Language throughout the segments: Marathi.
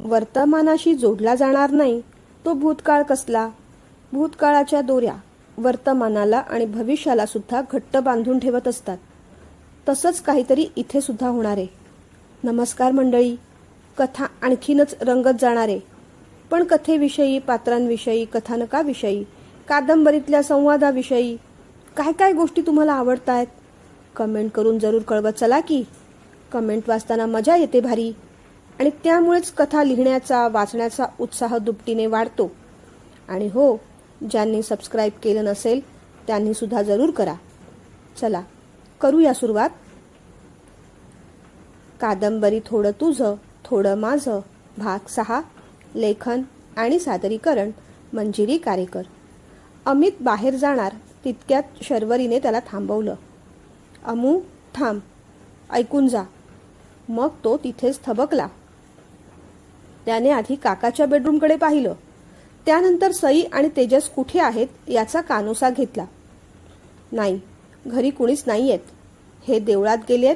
वर्तमानाशी जोडला जाणार नाही तो भूतकाळ कसला? भूतकाळाच्या दोऱ्या वर्तमानाला आणि भविष्याला सुद्धा घट्ट बांधून ठेवत असतात. तसंच काहीतरी इथे सुद्धा होणार आहे. नमस्कार मंडळी. कथा आणखीनच रंगत जाणारे, पण कथेविषयी, पात्रांविषयी, कथानकाविषयी, कादंबरीतल्या संवादाविषयी काय काय गोष्टी तुम्हाला आवडतायत कमेंट करून जरूर कळवत चला की. कमेंट वाचताना मजा येते भारी, आणि त्यामुळेच कथा लिहिण्याचा, वाचण्याचा उत्साह दुपटीने वाढतो. आणि हो, ज्यांनी सबस्क्राईब केलं नसेल त्यांनी सुद्धा जरूर करा. चला करूया सुरुवात. कादंबरी थोडं तुझं थोडं माझं, भाग 6. लेखन आणि सादरीकरण मंजिरी कारेकर. अमित बाहेर जाणार तितक्यात शर्वरीने त्याला थांबवलं. अमू, थांब, ऐकून जा. मग तो तिथेच थबकला. त्याने आधी काकाच्या बेडरूमकडे पाहिलं. त्यानंतर सई आणि तेजस कुठे आहेत याचा कानोसा घेतला. नाही, घरी कुणीच नाहीयेत. हे देवळात गेलेत.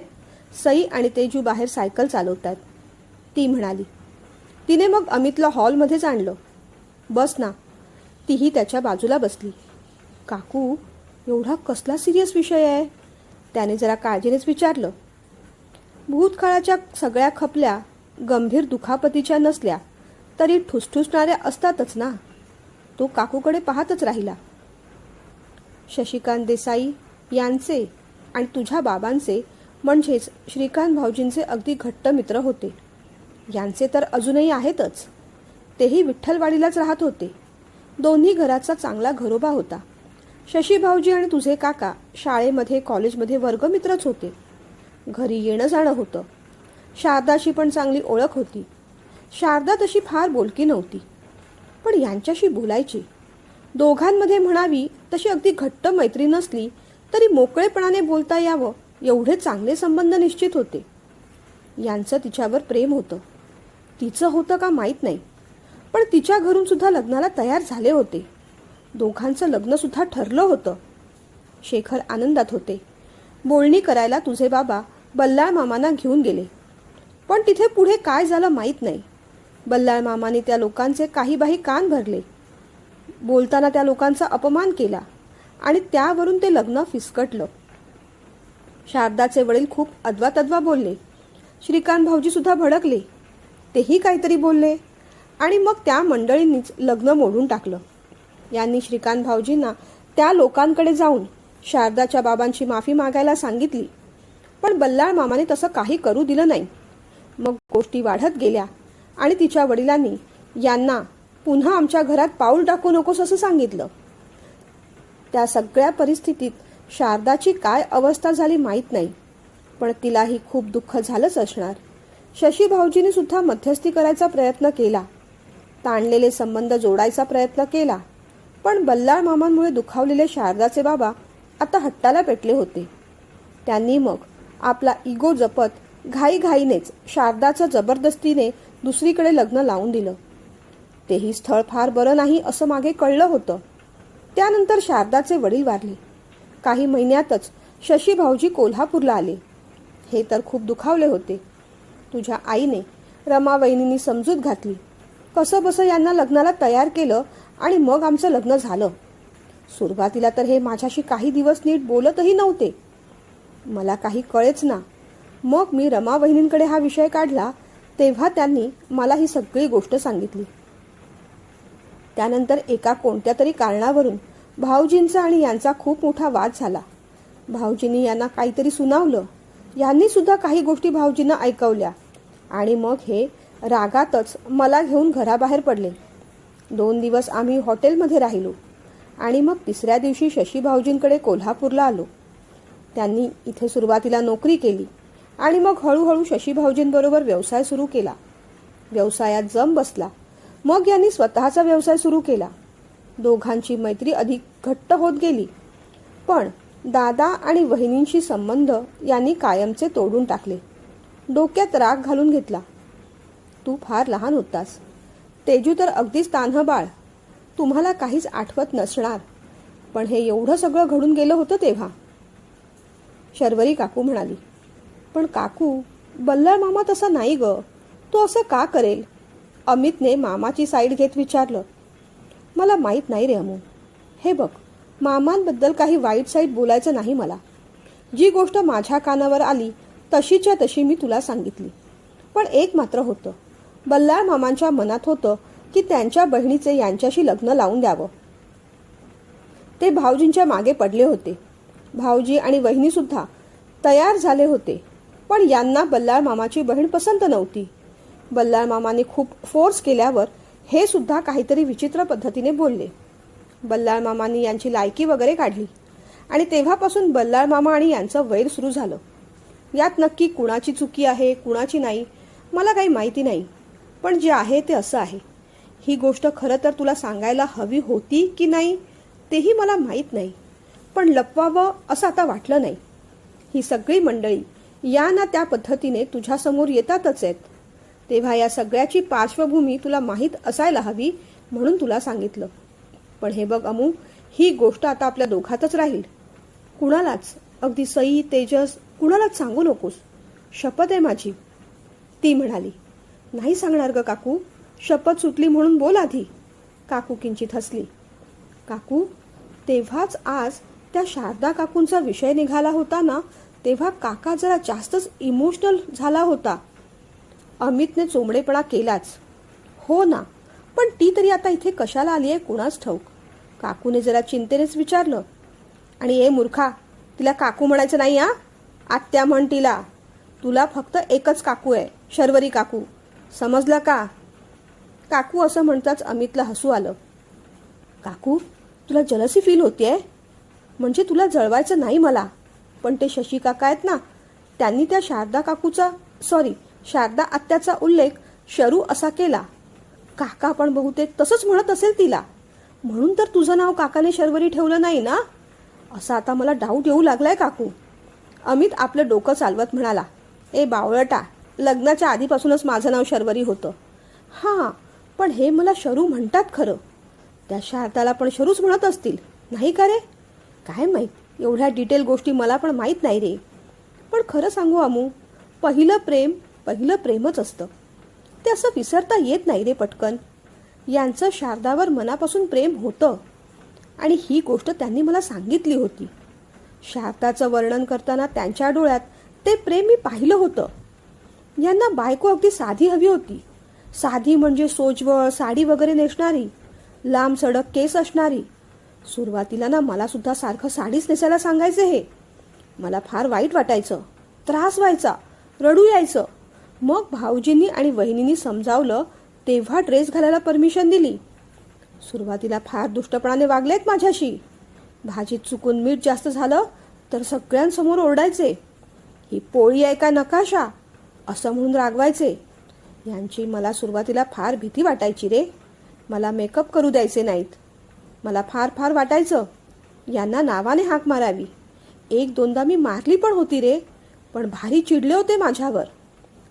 सई आणि तेजू बाहेर सायकल चालवतात, ती म्हणाली. तिने मग अमितला हॉलमध्येच आणलं. बस ना. तीही त्याच्या बाजूला बसली. काकू, एवढा कसला सिरियस विषय आहे? त्याने जरा काळजीनेच विचारलं. भूतकाळाच्या सगळ्या खपल्या गंभीर दुखापतीच्या नसल्या तरी ठुसठुसणाऱ्या असतातच ना. तो काकूकडे पाहतच राहिला. शशिकांत देसाई यांचे आणि तुझ्या बाबांचे म्हणजेच श्रीकांत भाऊजींचे अगदी घट्ट मित्र होते. यांचे तर अजूनही आहेतच. तेही विठ्ठलवाडीलाच राहत होते. दोन्ही घराचा चांगला घरोबा होता. शशी भाऊजी आणि तुझे काका शाळेमध्ये, कॉलेजमध्ये वर्गमित्रच होते. घरी येणं जाणं होतं. शारदाशी पण चांगली ओळख होती. शारदा तशी फार बोलकी नव्हती, पण यांच्याशी बोलायची. दोघांमध्ये म्हणावी तशी अगदी घट्ट मैत्री नसली तरी मोकळेपणाने बोलता यावं एवढे चांगले संबंध निश्चित होते. यांचं तिच्यावर प्रेम होतं. तिचं होतं का माहीत नाही, पण तिच्या घरून सुद्धा लग्नाला तयार झाले होते. दोघांचं लग्न सुद्धा ठरलं होतं. शेखर आनंदात होते. बोलणी करायला तुझे बाबा बल्लाळ मामांना घेऊन गेले, पण तिथे पुढे काय झालं माहीत नाही. बल्लाळ मामाने त्या लोकांचे काही बाही कान भरले. बोलताना त्या लोकांचा अपमान केला आणि त्यावरून ते लग्न फिसकटलं. शारदाचे वडील खूप अद्वा बोलले. श्रीकांत भाऊजी सुद्धा भडकले. तेही काहीतरी बोलले आणि मग त्या मंडळींनीच लग्न मोडून टाकलं. यांनी श्रीकांत भाऊजींना त्या लोकांकडे जाऊन शारदाच्या बाबांची माफी मागायला सांगितली, पण बल्लाळ मामाने तसं काही करू दिलं नाही. मग गोष्टी वाढत गेल्या आणि तिच्या वडिलांनी यांना पुन्हा आमच्या घरात पाऊल टाकू नकोस असं सांगितलं. त्या सगळ्या परिस्थितीत शारदाची काय अवस्था झाली माहीत नाही, पण तिलाही खूप दुःख झालंच असणार. शशी भाऊजींनी सुद्धा मध्यस्थी करायचा प्रयत्न केला. ताणलेले संबंध जोडायचा प्रयत्न केला, पण बल्लाळ मामांमुळे दुखावलेले शारदाचे बाबा आता हट्टाला पेटले होते. त्यांनी मग आपला इगो जपत घाईघाईनेच शारदाचं जबरदस्तीने दुसरीकडे लग्न लावून दिलं. तेही स्थळ फार बरं नाही असं मागे कळलं होतं. त्यानंतर शारदाचे वडील वारले. काही महिन्यातच शशी भाऊजी कोल्हापूरला आले. हे तर खूप दुखावले होते. तुझ्या आईने, रमा वहिनींनी समजूत घातली. कसं बसं यांना लग्नाला तयार केलं आणि मग आमचं लग्न झालं. सुरुवातीला तर हे माझ्याशी काही दिवस नीट बोलतही नव्हते. मला काही कळेच ना. मग मी रमा वहिनींकडे हा विषय काढला तेव्हा त्यांनी मला ही सगळी गोष्ट सांगितली. त्यानंतर एका कोणत्या तरी कारणावरून भाऊजींचा आणि यांचा खूप मोठा वाद झाला. भाऊजींनी यांना काहीतरी सुनावलं. यांनी सुद्धा काही गोष्टी भाऊजींना ऐकवल्या आणि मग हे रागातच मला घेऊन घराबाहेर पडले. 2 दिवस आम्ही हॉटेलमध्ये राहिलो आणि मग 3ऱ्या दिवशी शशी भाऊजींकडे कोल्हापूरला आलो. त्यांनी इथे सुरुवातीला नोकरी केली आणि मग हळूहळू शशी भाऊजींबरोबर व्यवसाय सुरू केला. व्यवसायात जम बसला. मग यांनी स्वतःचा व्यवसाय सुरू केला. दोघांची मैत्री अधिक घट्ट होत गेली, पण दादा आणि वहिनींशी संबंध यांनी कायमचे तोडून टाकले. डोक्यात राग घालून घेतला. तू फार लहान होतास. तेजू तर अगदीच तान्हं बाळ. तुम्हाला काहीच आठवत नसणार, पण हे एवढं सगळं घडून गेलं होतं तेव्हा. शर्वरी काकू म्हणाली. पण काकू, बल्लाळ मामा तसा नाही ग. तो असं का करेल? अमितने मामाची साईड घेत विचारलं. मला माहीत नाही रे अमू. हे बघ, मामांबद्दल काही वाईट साईड बोलायचं नाही मला. जी गोष्ट माझ्या कानावर आली तशीच्या तशी मी तुला सांगितली. पण एक मात्र होतं. बल्लाळ मामांच्या मनात होतं की त्यांच्या बहिणीचे यांच्याशी लग्न लावून द्यावं. ते भाऊजींच्या मागे पडले होते. भाऊजी आणि वहिनीसुद्धा तयार झाले होते. पण यांना बल्लाळ मामाची बहीण पसंत नव्हती. बल्लाळ मामाने खूप फोर्स केल्यावर हे सुद्धा काहीतरी विचित्र पद्धतीने बोलले. बल्लाळ मामांनी यांची लायकी वगैरे काढली आणि तेव्हापासून बल्लाळ मामा आणि यांचं वैर सुरू झालं. यात नक्की कुणाची चुकी आहे कुणाची नाही मला काही माहिती नाही. पण जे आहे ते असं आहे. ही गोष्ट खरं तर तुला सांगायला हवी होती की नाही तेही मला माहीत नाही. पण लपवावं असं आता वाटलं नाही. ही सगळी मंडळी या ना त्या पद्धतीने तुझ्यासमोर येतातच आहेत. तेव्हा या सगळ्याची पार्श्वभूमी तुला माहीत असायला हवी म्हणून तुला सांगितलं. पण हे बघ अमू, ही गोष्ट आता आपल्या दोघातच राहील. कुणालाच, अगदी सई तेजस कुणालाच सांगू नकोस. शपथ आहे माझी. ती म्हणाली. नाही सांगणार ग काकू. शपथ सुटली म्हणून बोल आधी. काकू किंचित हसली. काकू, तेव्हाच आज त्या शारदा काकूंचा विषय निघाला होता ना तेव्हा काका जरा जास्तच इमोशनल झाला होता. अमितने चोमडेपणा केलाच. हो ना, पण ती तरी आता इथे कशाला आली आहे कुणास ठाऊक. काकूने जरा चिंतेनेच विचारलं. आणि ए मूर्खा, तिला काकू म्हणायचं नाही हा. आत्या म्हण तिला. तुला फक्त एकच काकू आहे, शर्वरी काकू. समजलं का? काकू असं म्हणताच अमितला हसू आलं. काकू, तुला जलसी फील होतीये? म्हणजे तुला जळवायचं नाही मला. पण ते शशी काका आहेत ना, त्यांनी त्या शारदा आत्याचा उल्लेख शरू असा केला. काका पण बहुतेक तसंच म्हणत असेल तिला. म्हणून तर तुझं नाव काकाने शर्वरी ठेवलं नाही ना, असा आता मला डाऊट येऊ लागलाय काकू. अमित आपलं डोकं चालवत म्हणाला. ए बावळटा, लग्नाच्या आधीपासूनच माझं नाव शर्वरी होतं. हां, पण हे मला शरू म्हणतात खरं. त्या शारदाला पण शरूच म्हणत असतील नाही का रे? काय माहीत, एवढ्या डिटेल गोष्टी मला पण माहीत नाही रे. पण खरं सांगू अमू, पहिलं प्रेमच असतं. ते असं विसरता येत नाही रे पटकन. यांचं शारदावर मनापासून प्रेम होतं आणि ही गोष्ट त्यांनी मला सांगितली होती. शारदाचं वर्णन करताना त्यांच्या डोळ्यात ते प्रेम मी पाहिलं होतं. यांना बायको अगदी साधी हवी होती. साधी म्हणजे सोजवळ साडी वगैरे नेसणारी, लांब सडक केस असणारी. सुरुवातीला ना मला सुद्धा सारखं साडीच नेसायला सांगायचे हे. मला फार वाईट वाटायचं, त्रास व्हायचा, रडू यायचं. मग भाऊजींनी आणि वहिनींनी समजावलं तेव्हा ड्रेस घालायला परमिशन दिली. सुरुवातीला फार दुष्टपणाने वागलेत माझ्याशी. भाजीत चुकून मीठ जास्त झालं तर सगळ्यांसमोर ओरडायचे. ही पोळी आहे का नकाशा असं म्हणून रागवायचे. यांची मला सुरुवातीला फार भीती वाटायची रे. मला मेकअप करू द्यायचे नाहीत. मला फार वाटायचं यांना नावाने हाक मारावी. एक दोनदा मी मारली पण होती रे, पण भारी चिडले होते माझ्यावर.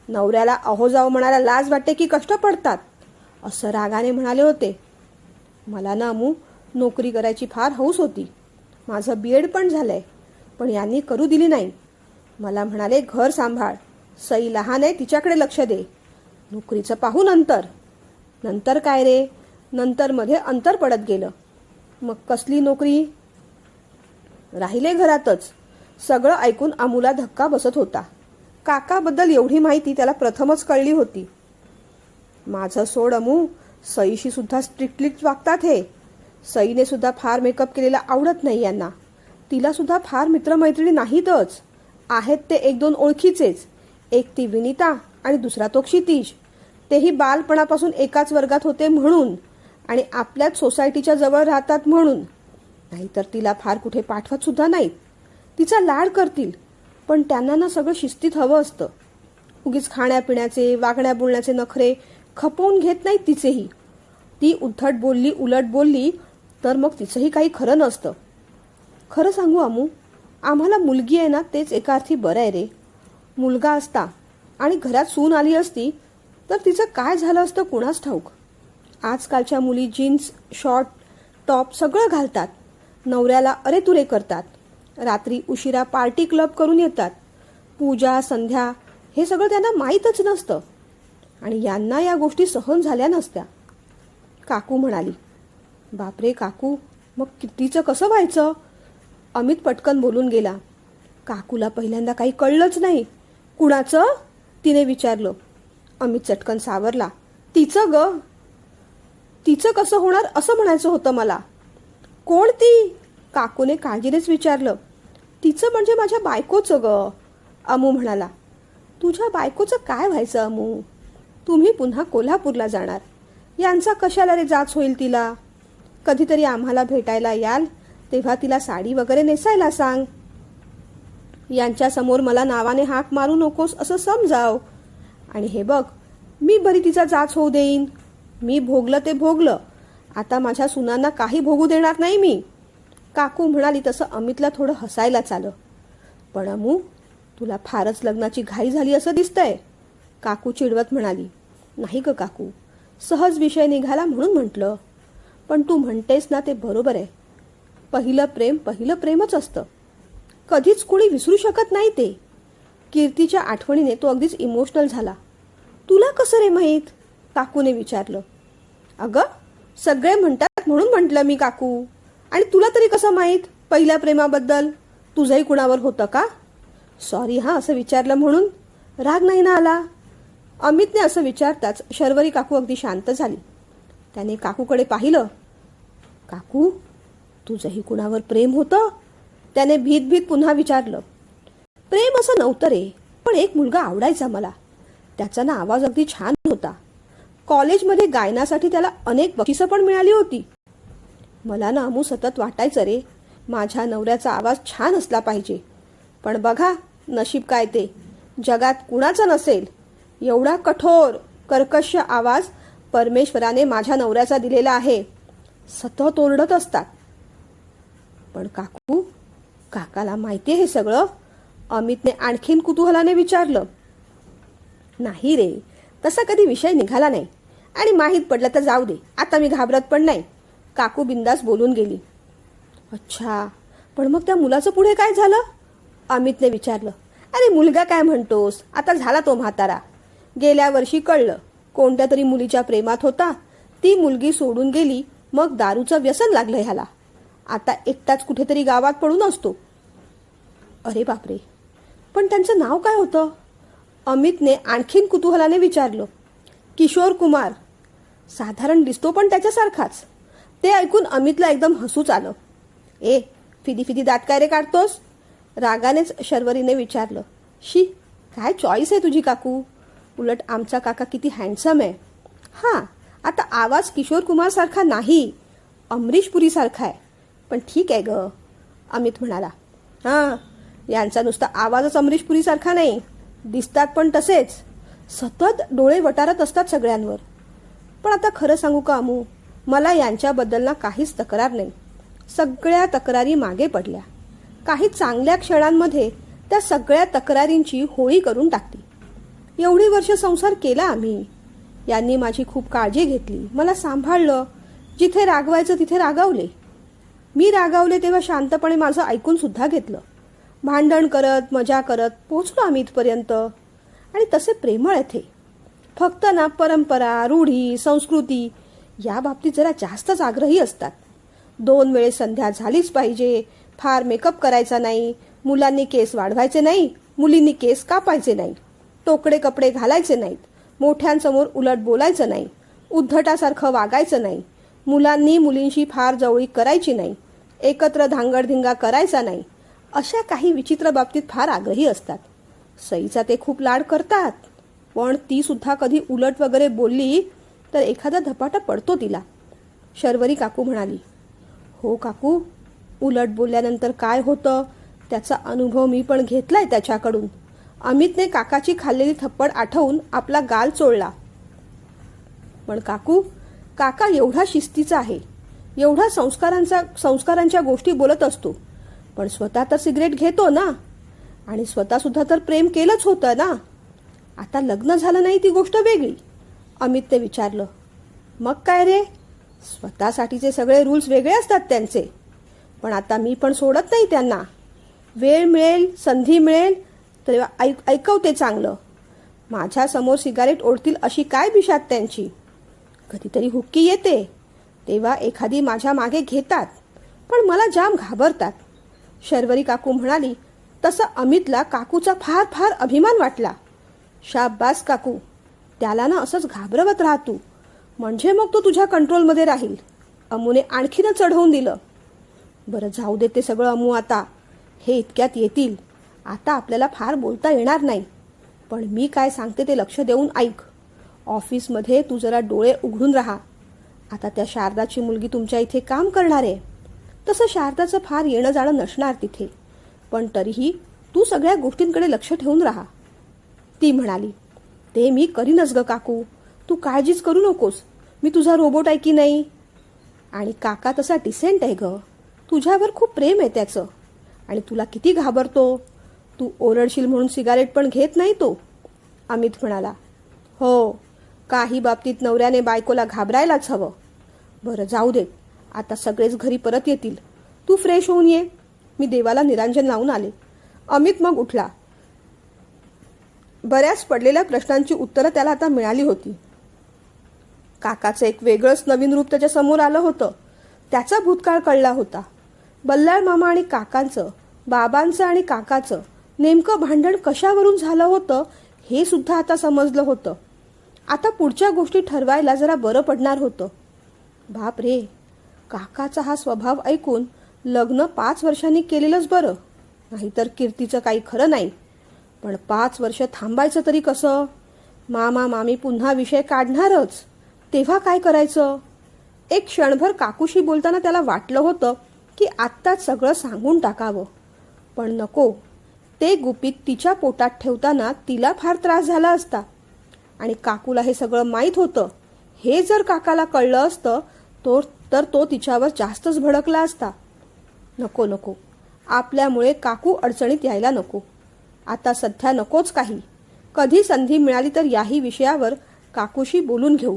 नवऱ्याला अहो जाओ म्हणायला लाज वाटते की कष्ट पडतात असं रागाने म्हणाले होते. मला ना अमू नोकरी करायची फार हौस होती. माझं BEd पण झालंय, पण यांनी करू दिली नाही. मला म्हणाले घर सांभाळ, सई लहान आहे तिच्याकडे लक्ष दे, नोकरीचं पाहू नंतर काय रे, नंतर मध्ये अंतर पडत गेलं. मग कसली नोकरी? राहिले घरातच. सगळं ऐकून अमूला धक्का बसत होता. काकाबद्दल एवढी माहिती त्याला प्रथमच कळली होती. माझं सोड अमू, सईशी सुद्धा स्ट्रिक्टली वागतात हे. सईने सुद्धा फार मेकअप केलेला आवडत नाही यांना. तिला सुद्धा फार मित्रमैत्रिणी नाहीतच. आहेत ते एक दोन ओळखीचेच. एक ती विनिता आणि दुसरा तो क्षितिज. तेही बालपणापासून एकाच वर्गात होते म्हणून आणि आपल्याच सोसायटीच्या जवळ राहतात म्हणून. नाहीतर तिला फार कुठे पाठवत सुद्धा नाहीत. तिचा लाड करतील, पण त्यांना ना सगळं शिस्तीत हवं असतं. उगीच खाण्यापिण्याचे वागण्या बोलण्याचे नखरे खपवून घेत नाहीत तिचेही. ती उद्धट बोलली उलट बोलली तर मग तिचंही काही खरं नसतं. खरं सांगू अमू, आम्हाला मुलगी आहे ना तेच एका अर्थी बरं आहे रे. मुलगा असता आणि घरात सून आली असती तर तिचं काय झालं असतं कुणास ठाऊक. आजकालच्या मुली जीन्स शॉर्ट टॉप सगळं घालतात. नवऱ्याला अरे तुरे करतात. रात्री उशिरा पार्टी क्लब करून येतात. पूजा संध्या हे सगळं त्यांना माहीतच नसतं. आणि यांना या गोष्टी सहन झाल्या नसत्या. काकू म्हणाली, बापरे काकू, मग किट्टीचं कसं व्हायचं? अमित पटकन बोलून गेला. काकूला पहिल्यांदा काही कळलंच नाही. कुणाचं? तिने विचारलं. अमित चटकन सावरला. तिचं ग. तिचं कसं होणार असं म्हणायचं होतं मला. कोण ती? काकूने काळजीनेच विचारलं. तिचं म्हणजे माझ्या बायकोचं ग, अमू म्हणाला. तुझ्या बायकोचं काय व्हायचं अमू? तुम्ही पुन्हा कोल्हापूरला जाणार. यांचा कशाला रे जाच होईल तिला? कधीतरी आम्हाला भेटायला याल तेव्हा तिला साडी वगैरे नेसायला सांग. यांच्यासमोर मला नावाने हाक मारू नकोस असं समजाव. आणि हे बघ, मी बरी तिचा जाच होऊ देईन. मी भोगलं ते भोगलं. आता माझ्या सुनांना काही भोगू देणार नाही मी. काकू म्हणाली तसं अमितला थोडं हसायलाच आलं. पण अमू, तुला फारच लग्नाची घाई झाली असं दिसतंय, काकू चिडवत म्हणाली. नाही ग काकू, सहज विषय निघाला म्हणून म्हटलं. पण तू म्हणतेस ना ते बरोबर आहे. पहिलं प्रेमच असतं. कधीच कुणी विसरू शकत नाही ते. कीर्तीच्या आठवणीने तो अगदीच इमोशनल झाला. तुला कसं रे माहीत? काकूने विचारलं. अगं, सगळे म्हणतात म्हणून म्हटलं मी काकू. आणि तुला तरी कसं माहीत पहिल्या प्रेमाबद्दल? तुझंही कुणावर होतं का? सॉरी हां, असं विचारलं म्हणून. राग नाही ना आला? अमितने असं विचारताच शर्वरी काकू अगदी शांत झाली. त्याने काकूकडे पाहिलं. काकू, तुझंही कुणावर प्रेम होतं? त्याने भीत पुन्हा विचारलं. प्रेम असं नव्हतं रे, पण एक मुलगा आवडायचा मला. त्याचा ना आवाज अगदी छान होता. कॉलेजमध्ये गायनासाठी त्याला अनेक बक्षिसं पण मिळाली होती. मला ना अमू सतत वाटायचं रे, माझ्या नवऱ्याचा आवाज छान असला पाहिजे. पण बघा नशीब काय ते, जगात कुणाचा नसेल एवढा कठोर कर्कश आवाज परमेश्वराने माझ्या नवऱ्याचा दिलेला आहे. सतत ओरडत असतात. पण काकू, काकाला माहिती आहे हे सगळं? अमितने आणखीन कुतूहलाने विचारलं. नाही रे, तसा कधी विषय निघाला नाही. आणि माहीत पडलं तर जाऊ दे, आता मी घाबरत पण नाही. काकू बिंदास बोलून गेली. अच्छा, पण मग त्या मुलाचं पुढे काय झालं? अमितने विचारलं. अरे मुलगा काय म्हणतोस, आता झाला तो म्हातारा. गेल्या वर्षी कळलं कोणत्या तरी मुलीच्या प्रेमात होता. ती मुलगी सोडून गेली, मग दारूचं व्यसन लागलं ह्याला. आता एकटाच कुठेतरी गावात पडून असतो. अरे बापरे, पण त्यांचं नाव काय होतं? अमितने आणखीन कुतूहलाने विचारलं. किशोर कुमार. साधारण दिसतो पण त्याच्यासारखाच. ते ऐकून अमितला एकदम हसूच आलं. ए, फिदी दात काय रे काढतोस? रागानेच शर्वरीने विचारलं. शी, काय चॉईस आहे तुझी काकू. उलट आमचा काका किती हँडसम आहे. हां, आता आवाज किशोर कुमार सारखा नाही, अमरीश पुरी सारखा आहे. पण ठीक आहे ग, अमित म्हणाला. हां, यांचा नुसता आवाजच अमरीश पुरी सारखा नाही, दिसतात पण तसेच. सतत डोळे वटारत असतात सगळ्यांवर. पण आता खरं सांगू का अमू, मला यांच्याबद्दल ना काहीच तक्रार नाही. सगळ्या तक्रारी मागे पडल्या. काही चांगल्या क्षणांमध्ये त्या सगळ्या तक्रारींची होळी करून टाकली. एवढी वर्ष संसार केला आम्ही. यांनी माझी खूप काळजी घेतली, मला सांभाळलं. जिथे रागवायचं तिथे रागावले. मी रागावले तेव्हा शांतपणे माझं ऐकून सुद्धा घेतलं. भांडण करत मजा करत पोचलो आम्ही इथपर्यंत. आणि तसे प्रेमळ येथे. फक्त ना परंपरा, रूढी, संस्कृती या बाबतीत जरा जास्तच आग्रही असतात. 2 वेळेस संध्या झालीच पाहिजे, फार मेकअप करायचा नाही, मुलांनी केस वाढवायचे नाही, मुलींनी केस कापायचे नाही, तोकडे कपडे घालायचे नाहीत, मोठ्यांसमोर उलट बोलायचं नाही, उद्धटासारखं वागायचं नाही, मुलांनी मुलींशी फार जवळीक करायची नाही, एकत्र धांगडधिंगा करायचा नाही. अशा काही विचित्र बाबतीत फार आग्रही असतात. सईचा ते खूप लाड करतात. पण ती सुद्धा कधी उलट वगैरे बोलली तर एखादा धपाटा पडतो तिला. शर्वरी काकू म्हणाली. हो काकू, उलट बोलल्यानंतर काय होतं त्याचा अनुभव मी पण घेतलाय त्याच्याकडून. अमितने काकाची खाल्लेली थप्पड आठवून आपला गाल चोळला. पण काकू, काका एवढा शिस्तीचा आहे, एवढा संस्कारांच्या गोष्टी बोलत असतो. पण स्वतः तर सिगरेट घेतो ना. आणि स्वतः सुद्धा तर प्रेम केलंच होतं ना. आता लग्न झालं नाही ती गोष्ट वेगळी. अमितने विचारलं. मग काय रे, स्वतःसाठीचे सगळे रूल्स वेगळे असतात त्यांचे. पण आता मी पण सोडत नाही त्यांना. वेळ मिळेल, संधी मिळेल तेव्हा ऐकवते चांगलं. माझ्यासमोर सिगारेट ओढतील अशी काय बिशात त्यांची. कधीतरी हुक्की येते तेव्हा एखादी माझ्या मागे घेतात, पण मला जाम घाबरतात. शर्वरी काकू म्हणाली तसं अमितला काकूचा फार फार अभिमान वाटला. शाब्बास काकू, त्याला ना असंच घाबरवत राहा तू, म्हणजे मग तो तुझ्या कंट्रोलमध्ये राहील. अमूने आणखीन चढवून दिलं. बरं जाऊ दे ते सगळं अमू, आता हे इतक्यात येतील. आता आपल्याला फार बोलता येणार नाही, पण मी काय सांगते ते लक्ष देऊन ऐक. ऑफिसमध्ये तू जरा डोळे उघडून राहा. आता त्या शारदाची मुलगी तुमच्या इथे काम करणार आहे. तसं शारदाचं फार येणं जाणं नसणार तिथे, पण तरीही तू सगळ्या गोष्टींकडे लक्ष ठेवून राहा. ती म्हणाली, ते मी करीनच ग काकू, तू काळजीच करू नकोस. मी तुझा रोबोट आहे की नाही. आणि काका तसा डिसेंट आहे ग, तुझ्यावर खूप प्रेम आहे त्याचं. आणि तुला किती घाबरतो. तू ओरडशील म्हणून सिगारेट पण घेत नाही तो. अमित म्हणाला, हो, काही बाबतीत नवऱ्याने बायकोला घाबरायलाच हवं. बरं जाऊ दे, आता सगळेच घरी परत येतील. तू फ्रेश होऊन ये. मी देवाला निरांजन लावून आले. अमित मग उठला. बऱ्याच पडलेल्या प्रश्नांची उत्तरं त्याला आता मिळाली होती. काकाचं एक वेगळंच नवीन रूप त्याच्या समोर आलं होतं. त्याचा भूतकाळ कळला होता. बल्लाळ मामा आणि काकांचं, बाबांचं आणि काकाचं नेमकं भांडण कशावरून झालं होतं हे सुद्धा आता समजलं होतं. आता पुढच्या गोष्टी ठरवायला जरा बरं पडणार होतं. बाप रे, काकाचा हा स्वभाव ऐकून लग्न 5 वर्षांनी केलेलंच बरं, नाहीतर कीर्तीचं काही खरं नाही. पण 5 वर्ष थांबायचं तरी कसं. मामा मामी पुन्हा विषय काढणारच, तेव्हा काय करायचं. एक क्षणभर काकूशी बोलताना त्याला वाटलं होतं की आत्ताच सगळं सांगून टाकावं, पण नको. ते गुपित तिच्या पोटात ठेवताना तिला फार त्रास झाला असता. आणि काकूला हे सगळं माहीत होतं. हे जर काकाला कळलं असतं तर तो तिच्यावर जास्तच भडकला असता. नको नको, आपल्यामुळे काकू अडचणीत यायला नको. आता सध्या नकोच काही. कधी संधी मिळाली तर याही विषयावर काकूशी बोलून घेऊ.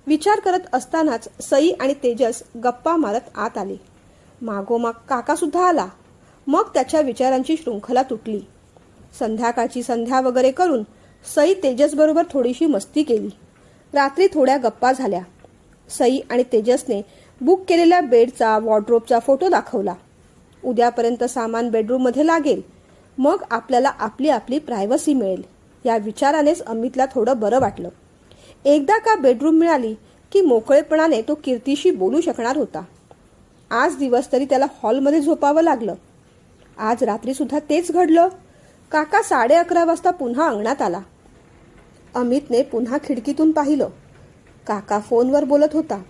विचार करत असतानाच सई आणि तेजस गप्पा मारत आत आले. मागोमाग काकासुद्धा आला. मग त्याच्या विचारांची शृंखला तुटली. संध्याकाळची संध्या वगैरे करून सई तेजसबरोबर थोडीशी मस्ती केली. रात्री थोड्या गप्पा झाल्या. सई आणि तेजसने बुक केलेल्या बेडचा, वॉर्डरोबचा फोटो दाखवला. उद्यापर्यंत सामान बेडरूममध्ये लागेल, मग आपल्याला आपली आपली प्रायव्हसी मिळेल. या विचारानेच अमितला थोडं बरं वाटलं. एकदा का बेडरूम मिळाली की मोकळेपणाने तो कीर्तीशी बोलू शकणार होता. आज दिवस तरी त्याला हॉलमध्ये झोपावं लागलं. आज रात्रीसुद्धा तेच घडलं. काका 11:30 वाजता पुन्हा अंगणात आला. अमितने पुन्हा खिडकीतून पाहिलं. काका फोनवर बोलत होता.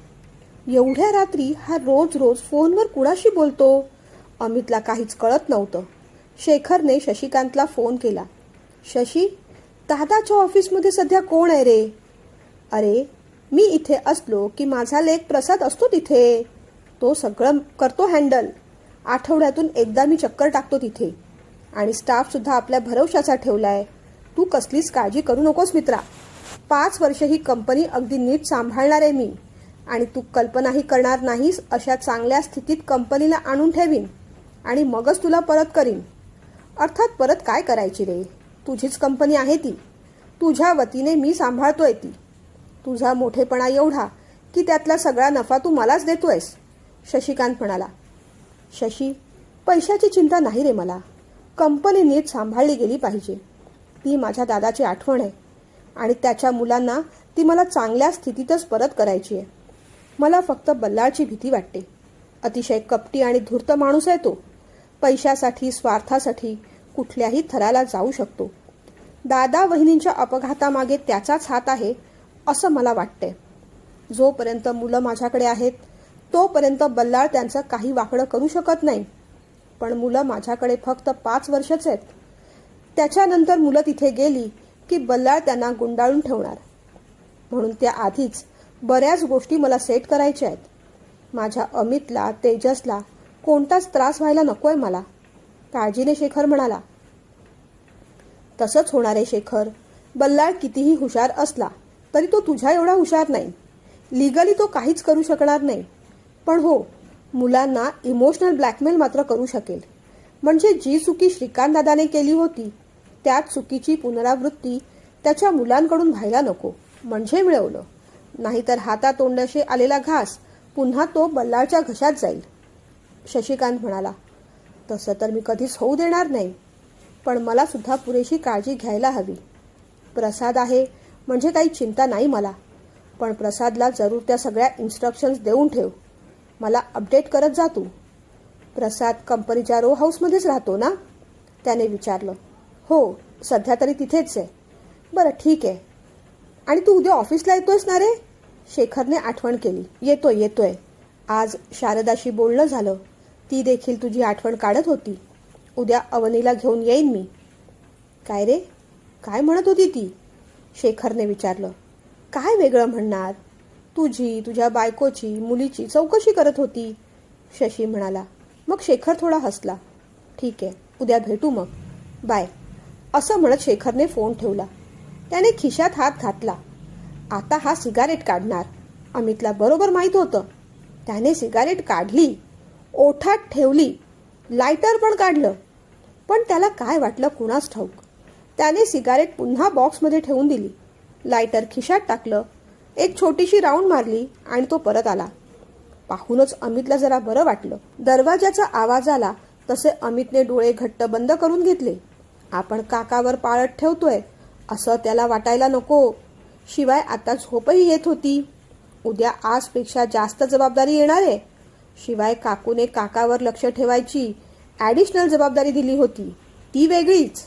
एवढ्या रात्री हा रोज रोज फोनवर कुणाशी बोलतो. अमितला काहीच कळत नव्हतं. शेखरने शशिकांतला फोन केला. शशी, दादाच्या ऑफिसमध्ये सध्या कोण आहे रे. अरे, मी इथे असलो की माझा लेक प्रसाद असतो तिथे. तो सगळं करतो हँडल. आठवड्यातून एकदा मी चक्कर टाकतो तिथे. आणि स्टाफसुद्धा आपल्या भरवशाचा ठेवलाय. तू कसलीच काळजी करू नकोस मित्रा. 5 वर्ष ही कंपनी अगदी नीट सांभाळणार आहे मी. आणि तू कल्पनाही करणार नाहीस अशा चांगल्या स्थितीत कंपनीला आणून ठेवीन आणि मगच तुला परत करीन. अर्थात परत काय करायची रे, तुझीच कंपनी आहे ती. तुझ्या वतीने मी सांभाळतोय ती. तुझा मोठेपणा एवढा की त्यातला सगळा नफा तू मलाच देतोयस. शशिकांत म्हणाला. शशी, पैशाची चिंता नाही रे मला. कंपनी नीट सांभाळली गेली पाहिजे. ती माझ्या दादाची आठवण आहे आणि त्याच्या मुलांना ती मला चांगल्या स्थितीतच परत करायची आहे. मला फक्त बल्लाळची भीती वाटते. अतिशय कपटी आणि धूर्त माणूस आहे तो. पैशासाठी, स्वार्थासाठी कुठल्याही थराला जाऊ शकतो. दादा वहिनींच्या अपघातामागे त्याचाच हात आहे असं मला वाटतंय. जोपर्यंत मुलं माझ्याकडे आहेत तोपर्यंत बल्लाळ त्यांचं काही वाकडं करू शकत नाही. पण मुलं माझ्याकडे फक्त 5 वर्षच आहेत. त्याच्यानंतर मुलं तिथे गेली की बल्लाळ त्यांना गुंडाळून ठेवणार. म्हणून त्या आधीच बऱ्याच गोष्टी मला सेट करायच्या आहेत. माझ्या अमितला, तेजसला कोणताच त्रास व्हायला नकोय मला. काळजीने शेखर म्हणाला. तसंच होणार आहे शेखर. बल्लाळ कितीही हुशार असला तरी तो तुझ्या एवढा हुशार नाही. लिगली तो काहीच करू शकणार नाही. पण हो, मुलांना इमोशनल ब्लॅकमेल मात्र करू शकेल. म्हणजे जी चुकी श्रीकांत दादाने केली होती त्याच चुकीची पुनरावृत्ती त्याच्या मुलांकडून व्हायला नको, म्हणजे मिळवलं. नाहीतर हातातोंडाशी आलेला घास पुन्हा तो बल्लाळच्या घशात जाईल. शशिकांत म्हणाला, तसं तर मी कधीच होऊ देणार नाही, पण मला सुद्धा पुरेशी काळजी घ्यायला हवी. प्रसाद आहे म्हणजे काही चिंता नाही मला, पण प्रसादला जरूर त्या सगळ्या इन्स्ट्रक्शन्स देऊन ठेव. मला अपडेट करत जा तू. प्रसाद कंपनीच्या रो हाऊसमध्येच राहतो ना? त्याने विचारलं. हो, सध्या तरी तिथेच आहे. बरं ठीक आहे. आणि तू उद्या ऑफिसला येतोयस ना रे? शेखरने आठवण केली. येतोय. आज शारदाशी बोलणं झालं. ती देखील तुझी आठवण काढत होती. उद्या अवनीला घेऊन येईन मी. काय रे, काय म्हणत होती ती? शेखरने विचारलं. काय वेगळं म्हणणार? तुझी, तुझ्या बायकोची, मुलीची चौकशी करत होती, शशी म्हणाला. मग शेखर थोडा हसला. ठीक आहे, उद्या भेटू मग. बाय. असं म्हणत शेखरने फोन ठेवला. त्याने खिशात हात घातला. आता हा सिगारेट काढणार. अमितला बरोबर माहीत होतं. त्याने सिगारेट काढली, ओठात ठेवली, लायटर पण काढलं. पण त्याला काय वाटलं कुणास ठाऊक. त्याने सिगारेट पुन्हा बॉक्समध्ये ठेवून दिली. लायटर खिशात टाकलं, एक छोटीशी राऊंड मारली आणि तो परत आला. पाहूनच अमितला जरा बरं वाटलं. दरवाजाचा आवाज आला तसे अमितने डोळे घट्ट बंद करून घेतले. आपण काकावर पाळत ठेवतोय असं त्याला वाटायला नको. शिवाय आता झोपही येत होती. उद्या आजपेक्षा जास्त जबाबदारी येणार आहे. शिवाय काकूने काकावर लक्ष ठेवायची ॲडिशनल जबाबदारी दिली होती, ती वेगळीच.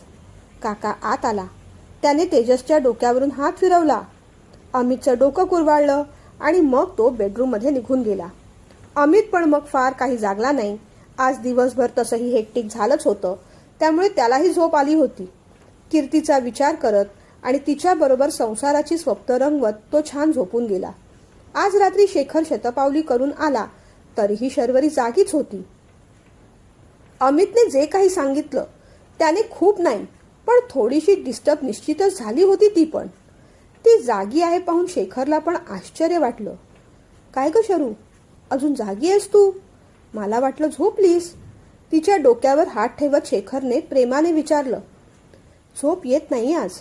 काका आत आला. त्याने तेजसच्या डोक्यावरून हात फिरवला. अमितचं डोकं कुरवाळलं आणि मग तो बेडरूममध्ये निघून गेला. अमित पण मग फार काही जागला नाही. आज दिवसभर तसंही हेक्टिक झालंच होतं, त्यामुळे त्यालाही झोप आली होती. कीर्तीचा विचार करत आणि तिच्याबरोबर संसाराची स्वप्न रंगवत तो छान झोपून गेला. आज रात्री शेखर शतपावली करून आला तरीही शर्वरी जागीच होती. अमितने जे काही सांगितलं त्याने खूप नाही, पण थोडीशी डिस्टर्ब निश्चितच झाली होती. ती पण ती जागी आहे पाहून शेखरला पण आश्चर्य वाटलं. काय ग शरू, अजून जागी आहेस तू? मला वाटलं झोपलीस. तिच्या डोक्यावर हात ठेवत शेखरने प्रेमाने विचारलं. झोप येत नाही आज,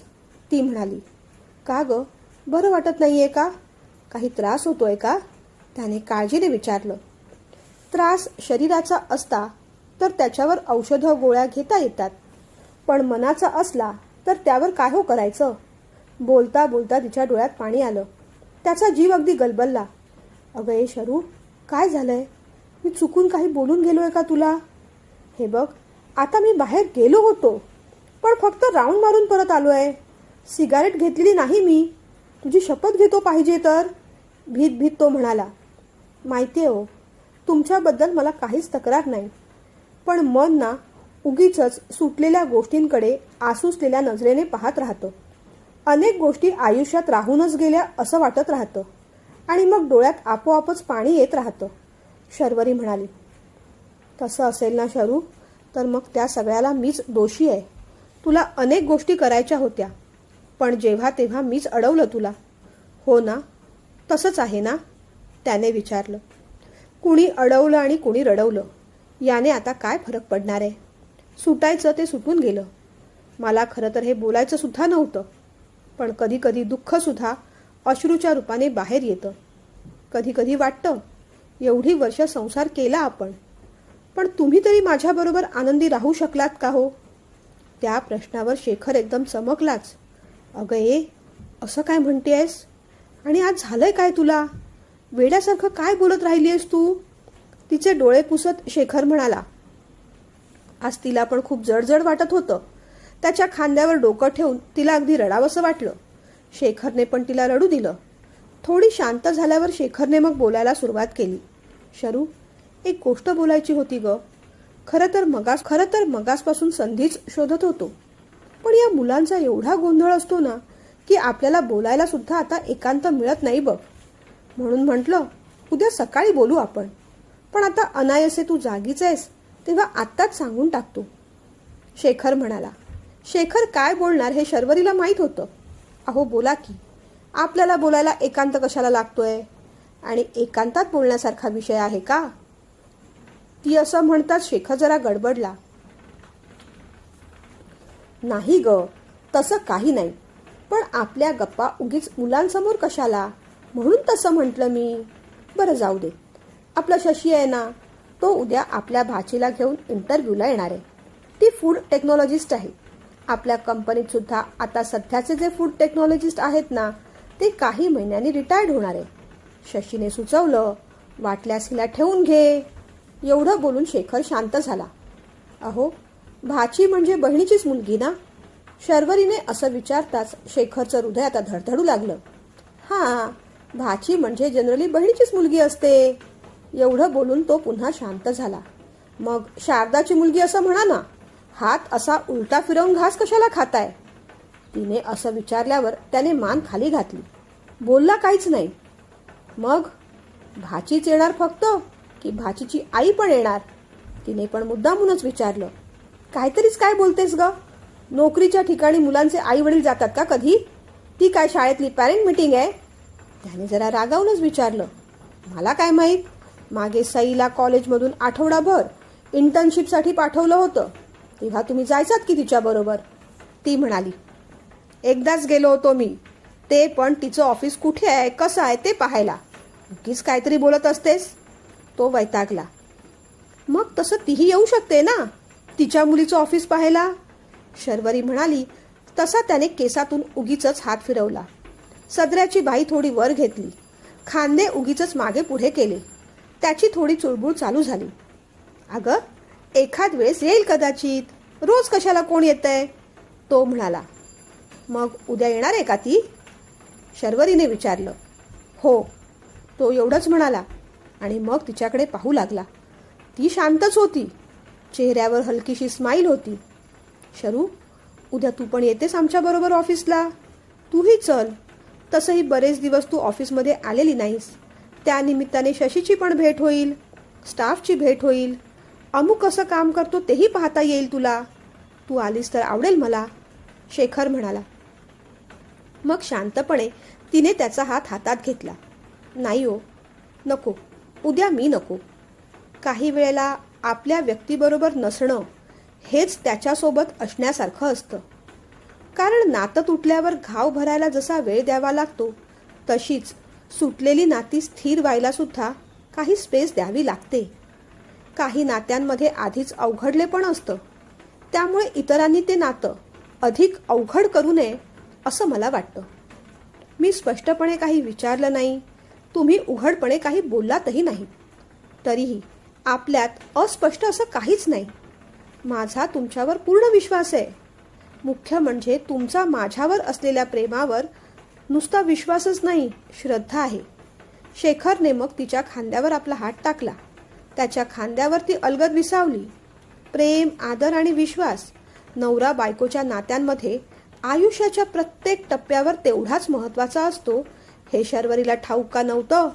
ती म्हणाली. का ग, बरं वाटत नाहीये का? काही त्रास होतोय का? त्याने काळजीने विचारलं. त्रास शरीराचा असता तर त्याच्यावर औषधं गोळ्या घेता येतात, पण मनाचा असला तर त्यावर काय हो करायचं? बोलता बोलता तिच्या डोळ्यात पाणी आलं. त्याचा जीव अगदी गलबलला. अगं ए शरू, काय झालंय? मी चुकून काही बोलून गेलोय का तुला? हे बघ, आता मी बाहेर गेलो होतो, पण फक्त राऊंड मारून परत आलोय. सिगारेट घेतलेली नाही मी. तुझी शपथ घेतो पाहिजे तर, भीत भीत तो म्हणाला. माहिती आहे हो, तुमच्याबद्दल मला काहीच तक्रार नाही, पण मन ना उगीच सुटलेल्या गोष्टींकडे आसुसलेल्या नजरेने पाहत राहतं. अनेक गोष्टी आयुष्यात राहूनच गेल्या असं वाटत राहतं आणि मग डोळ्यात आपोआपच पाणी येत राहतं, शर्वरी म्हणाली. तसं असेल ना शरू, तर मग त्या सगळ्याला मीच दोषी आहे. तुला अनेक गोष्टी करायच्या होत्या, पण जेव्हा तेव्हा मीच अडवलं तुला. हो ना, तसंच आहे ना? त्याने विचारलं. कुणी अडवलं आणि कुणी रडवलं याने आता काय फरक पडणार आहे? सुटायचं ते सुटून गेलं. मला खरं तर हे बोलायचं सुद्धा नव्हतं, पण कधी कधी दुःखसुद्धा अश्रूच्या रूपाने बाहेर येतं. कधी कधी वाटतं एवढी वर्ष संसार केला आपण, पण तुम्ही तरी माझ्याबरोबर आनंदी राहू शकलात का हो? त्या प्रश्नावर शेखर एकदम चमकलाच. अगं ए, असं काय म्हणतेस? आणि आज झालंय काय तुला? वेड्यासारखं काय बोलत राहिली आहेस तू? तिचे डोळे पुसत शेखर म्हणाला. आज तिला पण खूप जडजड वाटत होतं. त्याच्या खांद्यावर डोकं ठेवून तिला अगदी रडावंसं वाटलं. शेखरने पण तिला रडू दिलं. थोडी शांत झाल्यावर शेखरने मग बोलायला सुरुवात केली. शरू, एक गोष्ट बोलायची होती ग. खरं तर मगासपासून संधीच शोधत होतो, पण या मुलांचा एवढा गोंधळ असतो ना की आपल्याला बोलायला सुद्धा आता एकांत मिळत नाही बघ. म्हणून म्हटलं उद्या सकाळी बोलू आपण. पण आता अनायसे तू जागीच आहेस तेव्हा आत्ताच सांगून टाकतो, शेखर म्हणाला. शेखर काय बोलणार हे शर्वरीला माहीत होतं. अहो बोला की, आपल्याला बोलायला एकांत कशाला लागतोय? आणि एकांतात बोलण्यासारखा विषय आहे का? ती असं म्हणताच शेखर जरा गडबडला. नाही ग, तसं काही नाही. पण आपल्या गप्पा उगीच मुलांसमोर कशाला, म्हणून तसं म्हटलं मी. बरं जाऊ दे. आपला शशी आहे ना, तो उद्या आपल्या भाचीला घेऊन इंटरव्ह्यूला येणार आहे. ती फूड टेक्नॉलॉजिस्ट आहे. आपल्या कंपनीत सुद्धा आता सध्याचे जे फूड टेक्नॉलॉजिस्ट आहेत ना, ते काही महिन्यांनी रिटायर्ड होणार आहे. शशीने सुचवलं, वाटल्यास हिला ठेवून घे. एवढं बोलून शेखर शांत झाला. अहो, भाची म्हणजे बहिणीचीच मुलगी ना? शर्वरीने असं विचारताच शेखरचं हृदय आता धडधडू लागलं. हां, भाची म्हणजे जनरली बहिणीचीच मुलगी असते. एवढं बोलून तो पुन्हा शांत झाला. मग शारदाची मुलगी असं म्हणा ना. हात असा उलटा फिरवून घास कशाला खाताय? तिने असं विचारल्यावर त्याने मान खाली घातली. बोलला काहीच नाही. मग भाचीच येणार फक्त, की भाचीची आई पण येणार? तिने पण मुद्दामूनच विचारलं. काहीतरीच काय बोलतेस ग? नोकरीच्या ठिकाणी मुलांचे आई वडील जातात का कधी? ती काय शाळेतली पॅरेंट मीटिंग आहे? त्याने जरा रागावूनच विचारलं. मला काय माहीत. मागे सईला कॉलेजमधून आठवडाभर इंटर्नशिपसाठी पाठवलं होतं, तेव्हा तुम्ही जायचात की तिच्याबरोबर? ती म्हणाली. एकदाच गेलो होतो मी, ते पण तिचं ऑफिस कुठे आहे, कसं आहे ते पाहायला. उगीच काहीतरी बोलत असतेस. तो वैतागला. मग तसं तीही येऊ शकते ना, तिच्या मुलीचं ऑफिस पाहायला. शर्वरी म्हणाली. तसा त्याने केसातून उगीचच हात फिरवला. सदऱ्याची बाई थोडी वर घेतली. खांदे उगीचच मागे पुढे केले. त्याची थोडी चुळबुळ चालू झाली. अगं, एखाद वेळेस येईल कदाचित, रोज कशाला कोण येतंय? तो म्हणाला. मग उद्या येणार आहे का ती? शर्वरीने विचारलं. हो, तो एवढंच म्हणाला आणि मग तिच्याकडे पाहू लागला. ती शांतच होती. चेहऱ्यावर हलकीशी स्माईल होती. शरू, उद्या तू पण येतेस आमच्याबरोबर ऑफिसला? तूही चल. तसंही बरेच दिवस तू ऑफिसमध्ये आलेली नाहीस. त्या निमित्ताने शशीची पण भेट होईल, स्टाफची भेट होईल. अमुक कसं काम करतो तेही पाहता येईल तुला. तू आलीस तर आवडेल मला, शेखर म्हणाला. मग शांतपणे तिने त्याचा हात हातात घेतला. नाही हो, नको. उद्या मी नको. काही वेळेला आपल्या व्यक्तीबरोबर नसणं हेच त्याच्यासोबत असण्यासारखं असतं. कारण नातं तुटल्यावर घाव भरायला जसा वेळ द्यावा लागतो, तशीच सुटलेली नाती स्थिर व्हायला सुद्धा काही स्पेस द्यावी लागते. काही नात्यांमध्ये आधीच अवघडले पण असतं. त्यामुळे इतरांनी ते नातं अधिक अवघड करू नये असं मला वाटतं. मी स्पष्टपणे काही विचारलं नाही. तुम्ही उघडपणे काही बोललातही नाही. तरीही आपल्यात अस्पष्ट असं काहीच नाही. माझा तुमच्यावर पूर्ण विश्वास आहे. मुख्य म्हणजे तुमचा माझ्यावर असलेल्या प्रेमावर नुसता विश्वासच नाही, श्रद्धा आहे. शेखरने मग तिच्या खांद्यावर आपला हात टाकला. त्याच्या खांद्यावर ती अलगद विसावली. प्रेम, आदर आणि विश्वास नवरा बायकोच्या नात्यांमध्ये आयुष्याच्या प्रत्येक टप्प्यावर तेवढाच महत्त्वाचा असतो हे शर्वरीला ठाऊक का नव्हतं.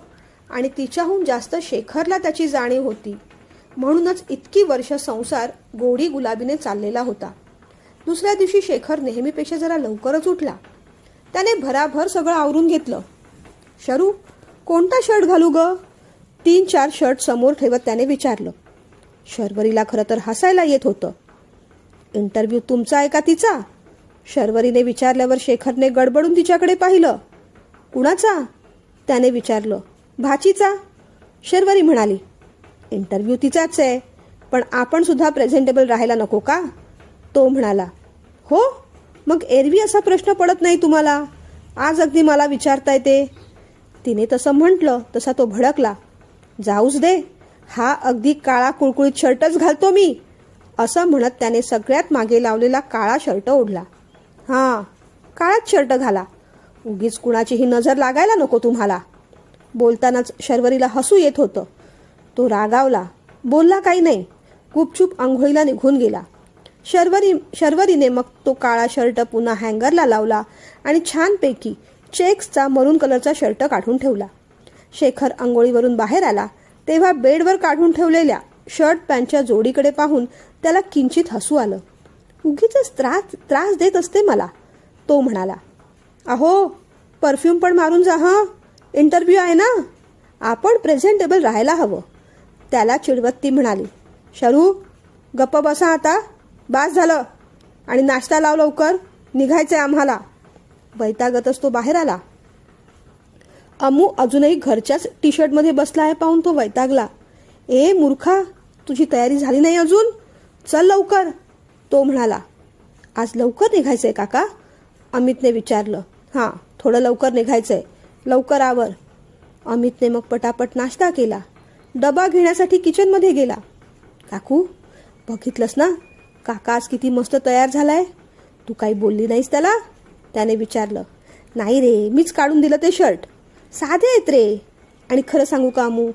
आणि तिच्याहून जास्त शेखरला त्याची जाणीव होती. म्हणूनच इतकी वर्ष संसार गोडी गुलाबीने चाललेला होता. दुसऱ्या दिवशी शेखर नेहमीपेक्षा जरा लवकरच उठला. त्याने भराभर सगळं आवरून घेतलं. शरू, कोणता शर्ट घालू ग? 3-4 शर्ट समोर ठेवत त्याने विचारलं. शर्वरीला खरं तर हसायला येत होतं. इंटरव्ह्यू तुमचा आहे का तिचा? शर्वरीने विचारल्यावर शेखरने गडबडून तिच्याकडे पाहिलं. कुणाचा? त्याने विचारलं. भाचीचा, शर्वरी म्हणाली. इंटरव्ह्यू तिचाच आहे, पण आपण सुद्धा प्रेझेंटेबल राहायला नको का? तो म्हणाला. हो, मग एरवी असा प्रश्न पडत नाही तुम्हाला? आज अगदी मला विचारताय ते. तिने तसं म्हटलं तसा तो भडकला. जाऊच दे, हा अगदी काळा कुळकुळीत शर्टच घालतो मी, असं म्हणत त्याने सगळ्यात मागे लावलेला काळा शर्ट ओढला. हां, काळाच शर्ट घाला. उगीच कुणाचीही नजर लागायला नको तुम्हाला. बोलतानाच शर्वरीला हसू येत होतं. तो रागावला, बोलला काही नाही. गुपचूप आंघोळीला निघून गेला. शर्वरीने मग तो काळा शर्ट पुन्हा हँगरला लावला आणि छानपैकी चेक्सचा मरून कलरचा शर्ट काढून ठेवला. शेखर आंघोळीवरून बाहेर आला तेव्हा बेडवर काढून ठेवलेल्या शर्ट पॅन्टच्या जोडीकडे पाहून त्याला किंचित हसू आलं. उगीच त्रास देत असते मला, तो म्हणाला. अहो, परफ्यूम पण मारून जा हां, इंटरव्ह्यू आहे ना. आपण प्रेझेंटेबल राहायला हवं. त्याला चिडवत ती म्हणाली. शरू, गप्प बसा आता, बास झालं. आणि नाश्ता लाव लवकर, निघायचंय आम्हाला. वैतागतच तो बाहेर आला. अमू अजूनही घरच्याच टी शर्टमध्ये बसला आहे पाहून तो वैतागला. ए मूर्खा, तुझी तयारी झाली नाही अजून? चल लवकर, तो म्हणाला. आज लवकर निघायचंय काका? अमितने विचारलं. हां, थोडं लवकर निघायचंय, लवकर आवर. अमितने मग पटापट नाश्ता केला. डबा घेण्यासाठी किचनमध्ये गेला. काकू, बघितलंस ना, काका आज किती मस्त तयार झालाय. तू काही बोलली नाहीस त्याला? त्याने विचारलं. नाही रे, मीच काढून दिलं ते शर्ट. साधे आहेत रे. आणि खरं सांगू का अमू,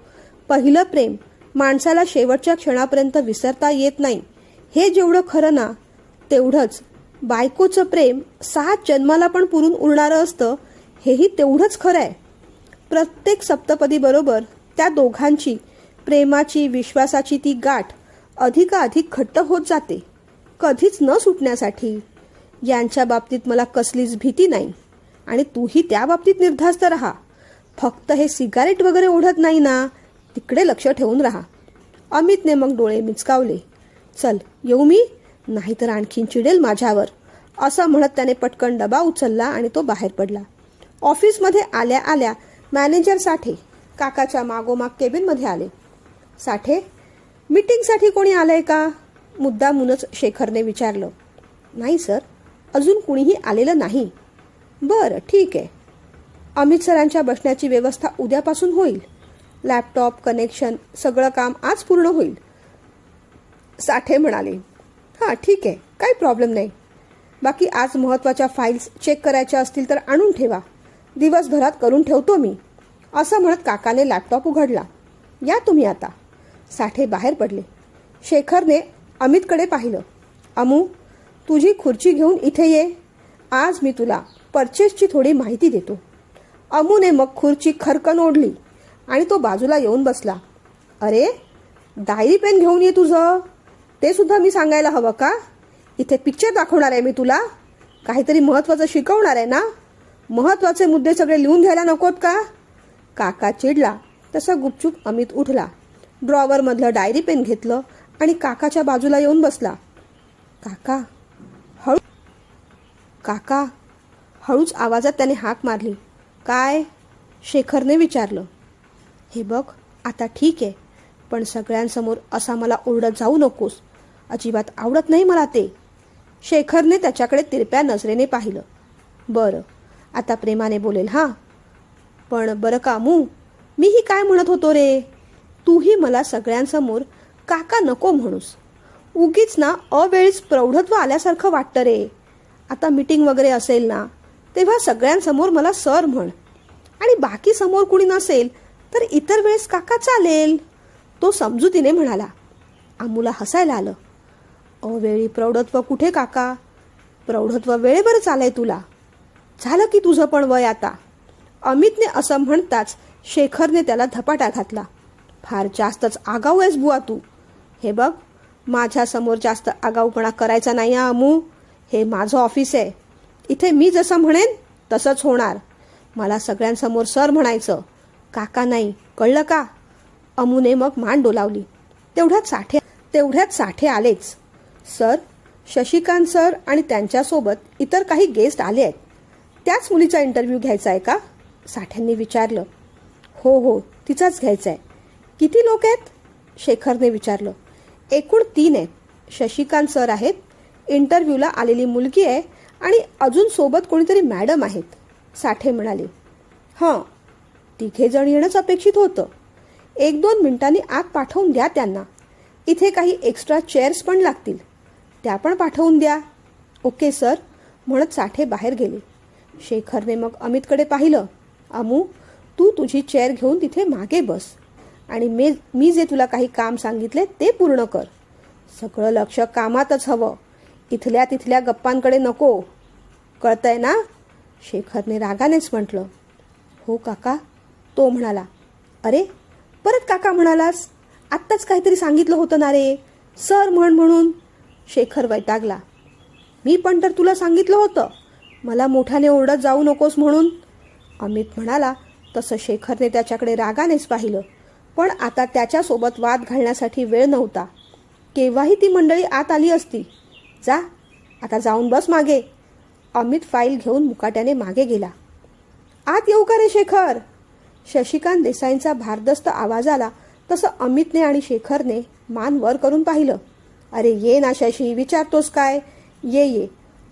पहिलं प्रेम माणसाला शेवटच्या क्षणापर्यंत विसरता येत नाही, हे जेवढं खरं ना, तेवढंच बायकोचं प्रेम 7 जन्माला पण पुरून उरणारं असतं, हेही तेवढंच खरं आहे. प्रत्येक सप्तपदी बरोबर त्या दोघांची प्रेमाची, विश्वासाची ती गाठ अधिकाधिक घट्ट होत जाते, कधीच न सुटण्यासाठी. यांच्या बाबतीत मला कसलीच भीती नाही. आणि तूही त्या बाबतीत निर्धास्त राहा. फक्त हे सिगारेट वगैरे ओढत नाही ना, तिकडे लक्ष ठेवून राहा. अमितने मग डोळे मिचकावले. चल येऊ मी, नाहीतर आणखीन चिडेल माझ्यावर, असं म्हणत त्याने पटकन डबा उचलला आणि तो बाहेर पडला. ऑफिसमध्ये आल्या आल्या मॅनेजर साठे काकाच्या मागोमाग केबिनमध्ये आले. साठे, मीटिंगसाठी कोणी आलंय का? मुद्दामूनच शेखरने विचारलं. नाही सर, अजून कुणीही आलेलं नाही. बरं, ठीक आहे. अमित सरांच्या बसण्याची व्यवस्था उद्यापासून होईल. लॅपटॉप, कनेक्शन, सगळं काम आज पूर्ण होईल. साठे म्हणाले. हां ठीक आहे, काही प्रॉब्लेम नाही. बाकी आज महत्त्वाच्या फाईल्स चेक करायच्या असतील तर आणून ठेवा, दिवसभरात करून ठेवतो मी, असं म्हणत काकाने लॅपटॉप उघडला. या तुम्ही आता. साठे बाहेर पडले. शेखरने अमितकडे पाहिलं. अमू, तुझी खुर्ची घेऊन इथे ये, आज मी तुला परचेसची थोडी माहिती देतो. अमूने मग खुर्ची खरकन ओढली आणि तो बाजूला येऊन बसला. अरे, डायरी पेन घेऊन ये तुझं, ते सुद्धा मी सांगायला हवं का? इथे पिक्चर दाखवणार आहे मी तुला, काहीतरी महत्त्वाचं शिकवणार आहे ना. महत्त्वाचे मुद्दे सगळे लिहून घ्यायला नकोत का? काका चिडला तसा गुपचूप अमित उठला. ड्रॉवरमधलं डायरी पेन घेतलं आणि काकाच्या बाजूला येऊन बसला. काका, हळूच आवाजात त्याने हाक मारली. काय? शेखरने विचारलं. हे बघ, आता ठीक आहे, पण सगळ्यांसमोर असा मला ओरडत जाऊ नकोस, अजिबात आवडत नाही मला ते. शेखरने त्याच्याकडे तिरप्या नजरेने पाहिलं. बरं, आता प्रेमाने बोलेल हां. पण बरं का अमू, मीही काय म्हणत होतो रे, तूही मला सगळ्यांसमोर काका नको म्हणूस. उगीच ना अवेळीच प्रौढत्व आल्यासारखं वाटतं रे. आता मीटिंग वगैरे असेल ना, तेव्हा सगळ्यांसमोर मला सर म्हण, आणि बाकी समोर कुणी नसेल तर इतर वेळेस काका चालेल, तो समजुतीने म्हणाला. अमूला हसायला आलं. अवेळी प्रौढत्व कुठे काका, प्रौढत्व वेळेवर चालाय तुला. झालं की तुझं पण वय आता. अमितने असं म्हणताच शेखरने त्याला धपाटा घातला. फार जास्तच आगाऊ आहेस बुवा तू. हे बघ, माझ्यासमोर जास्त आगाऊपणा करायचा नाही हा अमू. हे माझं ऑफिस आहे, इथे मी जसं म्हणेन तसंच होणार. मला सगळ्यांसमोर सर म्हणायचं, काका नाही, कळलं का? अमूने मग मान डोलावली. तेवढ्यात साठे आलेच. सर, शशिकांत सर आणि त्यांच्यासोबत इतर काही गेस्ट आले आहेत. त्याच मुलीचा इंटरव्ह्यू घ्यायचा आहे का? साठ्यांनी विचारलं. हो, तिचाच घ्यायचा आहे. किती लोक आहेत? शेखरने विचारलं. एकूण 3 आहेत. शशिकांत सर आहेत, इंटरव्ह्यूला आलेली मुलगी आहे आणि अजून सोबत कोणीतरी मॅडम आहेत, साठे म्हणाले. हां, 3 जण येणंच अपेक्षित होतं. 1-2 मिनिटांनी आत पाठवून द्या त्यांना. इथे काही एक्स्ट्रा चेअर्स पण लागतील, त्या पण पाठवून द्या. ओके सर, म्हणत साठे बाहेर गेले. शेखरने मग अमितकडे पाहिलं. अमू, तू तुझी चेअर घेऊन तिथे मागे बस आणि मी जे तुला काही काम सांगितले ते पूर्ण कर. सगळं लक्ष कामातच हवं, इथल्या तिथल्या गप्पांकडे नको, कळतंय ना? शेखरने रागानेच म्हटलं. हो काका, तो म्हणाला. अरे, परत काका म्हणालास? आत्ताच काहीतरी सांगितलं होतं ना रे, सर म्हणून. शेखर वैतागला. मी पण तर तुला सांगितलं होतं, मला मोठ्याने ओरडत जाऊ नकोस म्हणून. अमित म्हणाला तसं शेखरने त्याच्याकडे रागानेच पाहिलं, पण आता त्याच्यासोबत वाद घालण्यासाठी वेळ नव्हता. केव्हाही ती मंडळी आत आली असती. जा, आता जाऊन बस मागे. अमित फाईल घेऊन मुकाट्याने मागे गेला. आत येऊ का रे शेखर? शशिकांत देसाईंचा भारदस्त आवाज आला तसं अमितने आणि शेखरने मान वर करून पाहिलं. अरे ये ना शशी, विचारतोस काय? ये ये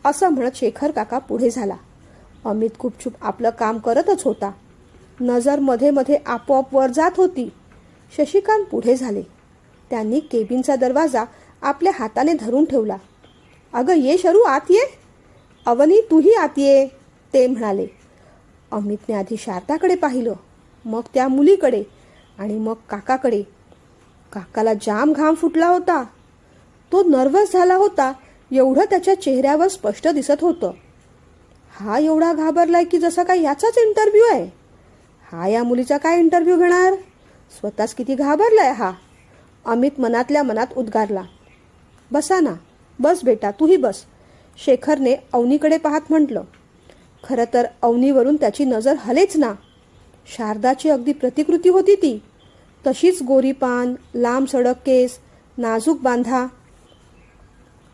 असं म्हणत शेखर काका पुढे झाला. अमित गुपचूप आपलं काम करतच होता. नजर मध्ये मध्ये आपोआप वर जात होती. शशिकांत पुढे झाले. त्यांनी केबिनचा दरवाजा आपल्या हाताने धरून ठेवला. अगं ये शरू, आत ये. अवनी तूही आत ये, ते म्हणाले. अमितने आधी शारदाकडे पाहिलं, मग त्या मुलीकडे आणि मग काकाकडे. काकाला जाम घाम फुटला होता. तो नर्वस झाला होता एवढं त्याच्या चेहऱ्यावर स्पष्ट दिसत होतं. हा एवढा घाबरलाय की जसा काय याचाच इंटरव्ह्यू आहे. हा या मुलीचा काय इंटरव्ह्यू घेणार? स्वतःच किती घाबरलाय हा. अमित मनातल्या मनात उद्गारला. बसा ना, बस बेटा, तूही बस, शेखरने अवनीकडे पाहत म्हटलं. खरं तर अवनीवरून त्याची नजर हलेच ना. शारदाची अगदी प्रतिकृती होती ती. तशीच गोरीपान, लांब सडक केस, नाजूक बांधा.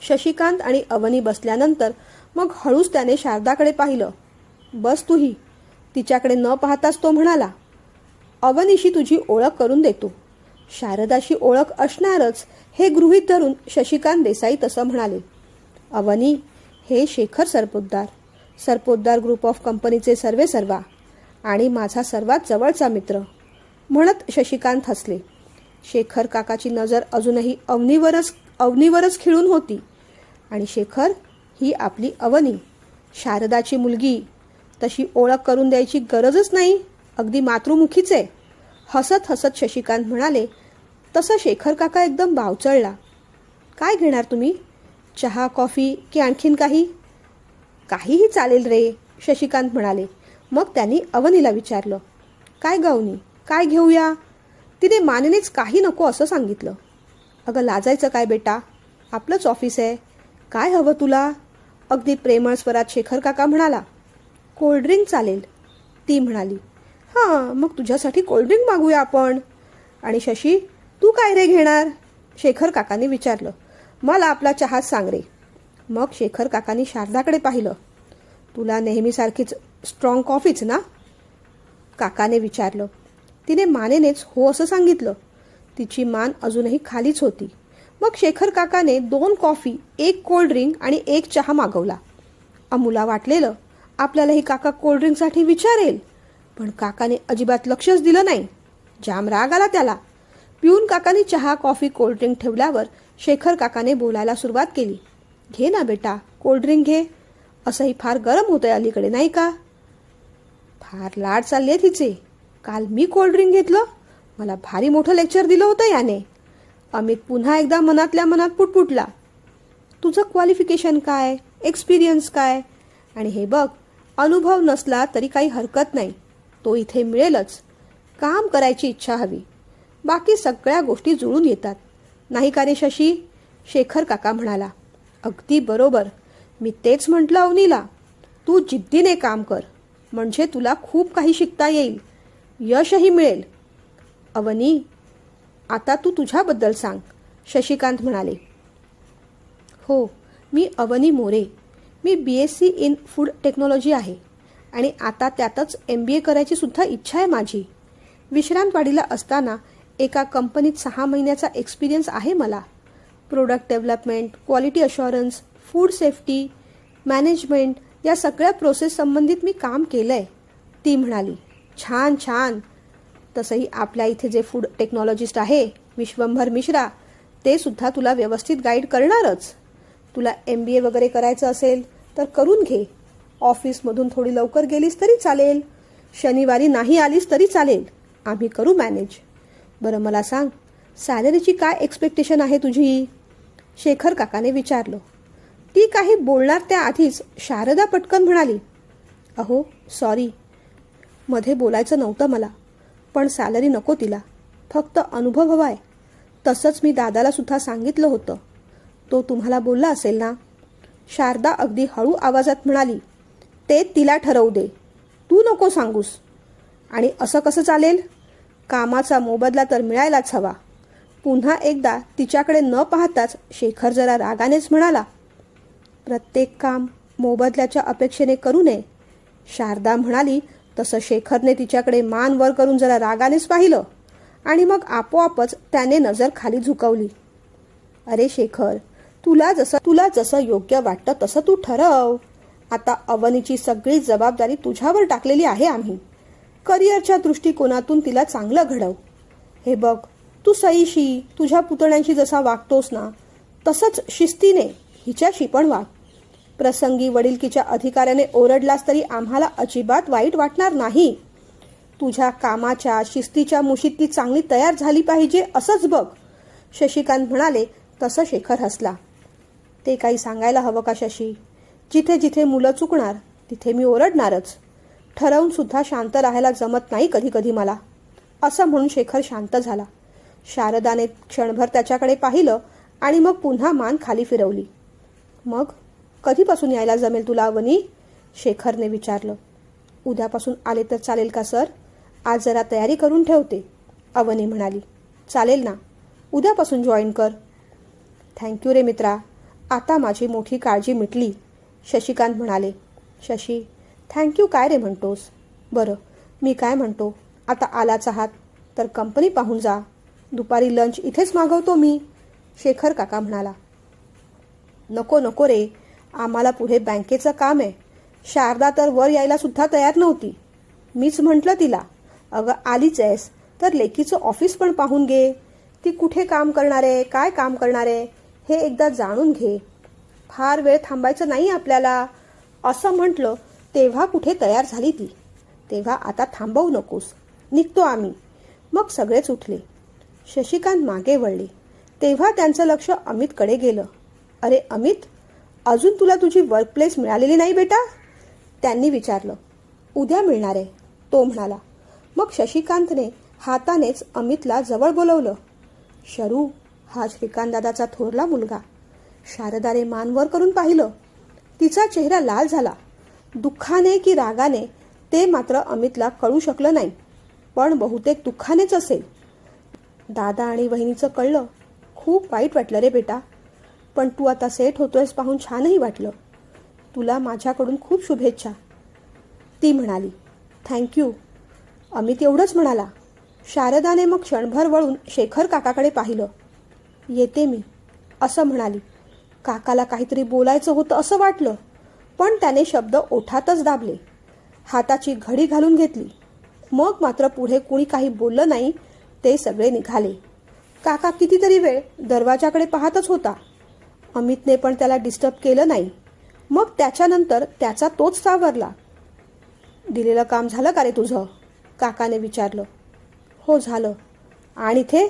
शशिकांत आणि अवनी बसल्यानंतर मग हळूच त्याने शारदाकडे पाहिलं. बस तूही. तिच्याकडे न पाहताच तो म्हणाला, अवनीशी तुझी ओळख करून देतो. शारदाशी ओळख असणारच हे गृहीत धरून शशिकांत देसाई तसं म्हणाले. अवनी, हे शेखर सरपोतदार ग्रुप ऑफ कंपनीचे सर्वेसर्वा आणि माझा सर्वात जवळचा मित्र, म्हणत शशिकांत हसले. शेखर काकाची नजर अजूनही अवनीवरच खिळून होती. आणि शेखर, ही आपली अवनी, शारदाची मुलगी. तशी ओळख करून द्यायची गरजच नाही, अगदी मातृमुखीच आहे. हसत हसत शशिकांत म्हणाले. तसं शेखर काका एकदम बावचळला. काय घेणार तुम्ही? चहा, कॉफी की आणखीन काही? काहीही चालेल रे, शशिकांत म्हणाले. मग त्यांनी अवनीला विचारलं, काय गवनी, काय घेऊया? तिने मानेनेच काही नको असं सांगितलं. अगं लाजायचं काय बेटा, आपलंच ऑफिस आहे. काय हवं तुला? अगदी प्रेमळ स्वरात शेखर काका म्हणाला. कोल्ड्रिंक चालेल, ती म्हणाली. हां, मग तुझ्यासाठी कोल्ड्रिंक मागूया आपण. आणि शशी, तू काय रे घेणार? शेखर काकाने विचारलं. मला आपला चहाच सांग रे. मग शेखर काकांनी शारदाकडे पाहिलं. तुला नेहमीसारखीच स्ट्रॉंग कॉफीच ना? काकाने विचारलं. तिने मानेनेच हो असं सांगितलं. तिची मान अजूनही खालीच होती. मग शेखर काकाने 2 कॉफी, 1 कोल्ड्रिंक आणि 1 चहा मागवला. अमूला वाटलेलं आपल्याला ही काका कोल्ड्रिंकसाठी विचारेल, पण काकाने अजिबात लक्षच दिलं नाही. जाम राग आला त्याला. पिऊन काकाने चहा, कॉफी, कोल्ड्रिंक ठेवल्यावर शेखर काकाने बोलायला सुरुवात केली. घे ना बेटा, कोल्ड्रिंक घे. असंही फार गरम होतंय अलीकडे, नाही का? फार लाड चालले तिचे. काल मी कोल्ड्रिंक घेतलं, मला भारी मोठं लेक्चर दिलं होतं याने. अमित पुन्हा एकदा मनातल्या मनात पुटपुटला. तुझं क्वालिफिकेशन काय, एक्सपिरियन्स काय? आणि हे बघ, अनुभव नसला तरी काही हरकत नाही, तो इथे मिळेलच. काम करायची इच्छा हवी, बाकी सगळ्या गोष्टी जुळून येतात, नाही का रे शशी? शेखर काका म्हणाला. अगदी बरोबर, मी तेच म्हटलं अवनीला. तू जिद्दीने काम कर, म्हणजे तुला खूप काही शिकता येईल, यशही मिळेल. अवनी, आता तू तुझ्याबद्दल सांग, शशिकांत म्हणाले. हो, मी अवनी मोरे. मी BSc इन फूड टेक्नॉलॉजी आहे आणि आता त्यातच MBA करायची सुद्धा इच्छा आहे माझी. विश्रांतवाडीला असताना एका कंपनीत 6 महिन्याचा एक्सपिरियन्स आहे मला. Product development, quality assurance, food safety, management या सगळ्या प्रोसेस संबंधित मी काम केलं आहे, ती म्हणाली. छान छान. तसंही आपल्या इथे जे फूड टेक्नॉलॉजिस्ट आहे विश्वंभर मिश्रा, ते सुद्धा तुला व्यवस्थित गाईड करणारच. तुला MBA वगैरे करायचं असेल तर करून घे. ऑफिसमधून थोडी लवकर गेलीस तरी चालेल, शनिवारी नाही आलीस तरी चालेल, आम्ही करू मॅनेज. बरं मला सांग, सॅलरीची काय एक्सपेक्टेशन आहे तुझी? शेखर काकाने विचारलं. ती काही बोलणार त्याआधीच शारदा पटकन म्हणाली. अहो सॉरी, मध्ये बोलायचं नव्हतं मला, पण सॅलरी नको तिला, फक्त अनुभव हवाय. तसंच मी दादाला सुद्धा सांगितलं होतं, तो तुम्हाला बोलला असेल ना? शारदा अगदी हळू आवाजात म्हणाली. ते तिला ठरवू दे, तू नको सांगूस. आणि असं कसं चालेल? कामाचा मोबदला तर मिळायलाच हवा. पुन्हा एकदा तिच्याकडे न पाहताच शेखर जरा रागानेच म्हणाला. प्रत्येक काम मोबदल्याच्या अपेक्षेने करू नये. शारदा म्हणाली तसं शेखरने तिच्याकडे मान वर करून जरा रागानेच पाहिलं आणि मग आपोआपच त्याने नजर खाली झुकवली. अरे शेखर, तुला जसं योग्य वाटतं तसं तू ठरव. आता अवनीची सगळी जबाबदारी तुझ्यावर टाकलेली आहे आम्ही. करिअरच्या दृष्टिकोनातून तिला चांगलं घडव. हे बघ, तू सईशी, तुझ्या पुतण्यांशी जसा वागतोस ना, तसंच शिस्तीने हिच्याशी पण वाग. प्रसंगी वडिलकीच्या अधिकाऱ्याने ओरडलास तरी आम्हाला अजिबात वाईट वाटणार नाही. तुझ्या कामाच्या शिस्तीच्या मुशीत ती चांगली तयार झाली पाहिजे असंच बघ. शशिकांत म्हणाले तसं शेखर हसला. ते काही सांगायला हवं का शशी? जिथे जिथे मुलं चुकणार तिथे मी ओरडणारच. ठरवून सुद्धा शांत राहायला जमत नाही कधी कधी मला. असं म्हणून शेखर शांत झाला. शारदाने क्षणभर त्याच्याकडे पाहिलं आणि मग पुन्हा मान खाली फिरवली. मग कधीपासून यायला जमेल तुला अवनी? शेखरने विचारलं. उद्यापासून आले तर चालेल का सर? आज जरा तयारी करून ठेवते, अवनी म्हणाली. चालेल ना, उद्यापासून जॉईन कर. थँक्यू रे मित्रा, आता माझी मोठी काळजी मिटली, शशिकांत म्हणाले. शशी, थँक्यू काय रे म्हणतोस? बरं, मी काय म्हणतो, आता आलाच आहात तर कंपनी पाहून जा. दुपारी लंच इथेच मागवतो मी, शेखर काका म्हणाला. नको नको रे, आम्हाला पुढे बँकेचं काम आहे. शारदा तर वर यायला सुद्धा तयार नव्हती. मीच म्हटलं तिला, अगं आलीच आहेस तर लेकीचं ऑफिस पण पाहून घे. ती कुठे काम करणार आहे, काय काम करणार आहे हे एकदा जाणून घे. फार वेळ थांबायचं नाही आपल्याला, असं म्हटलं तेव्हा कुठे तयार झाली ती. तेव्हा आता थांबवू नकोस, निघतो आम्ही. मग सगळेच उठले. शशिकांत मागे वळले तेव्हा त्यांचं लक्ष अमितकडे गेलं. अरे अमित, अजून तुला तुझी वर्कप्लेस मिळालेली नाही बेटा? त्यांनी विचारलं. उद्या मिळणार आहे, तो म्हणाला. मग शशिकांतने हातानेच अमितला जवळ बोलवलं. शरू, हा श्रीकांतदादाचा थोरला मुलगा. शारदाने मान वर करून पाहिलं. तिचा चेहरा लाल झाला. दुःखाने की रागाने ते मात्र अमितला कळू शकलं नाही, पण बहुतेक दुःखानेच असेल. दादा आणि वहिनीचं कळलं. खूप वाईट वाटलं रे बेटा, पण तू आता सेट होतोयस पाहून छानही वाटलं. तुला माझ्याकडून खूप शुभेच्छा, ती म्हणाली. थँक्यू, अमित एवढंच म्हणाला. शारदाने मग क्षणभर वळून शेखर काकाकडे पाहिलं. येते मी, असं म्हणाली. काकाला काहीतरी बोलायचं होतं असं वाटलं, पण त्याने शब्द ओठातच दाबले. हाताची घडी घालून घेतली. मग मात्र पुढे कुणी काही बोललं नाही. ते सगळे निघाले. काका कितीतरी वेळ दरवाजाकडे पाहतच होता. अमितने पण त्याला डिस्टर्ब केलं नाही. मग त्याच्यानंतर त्याचा तोच सावरला. दिलेलं काम झालं का रे तुझं? काकाने विचारलं. हो झालं. आणि इथे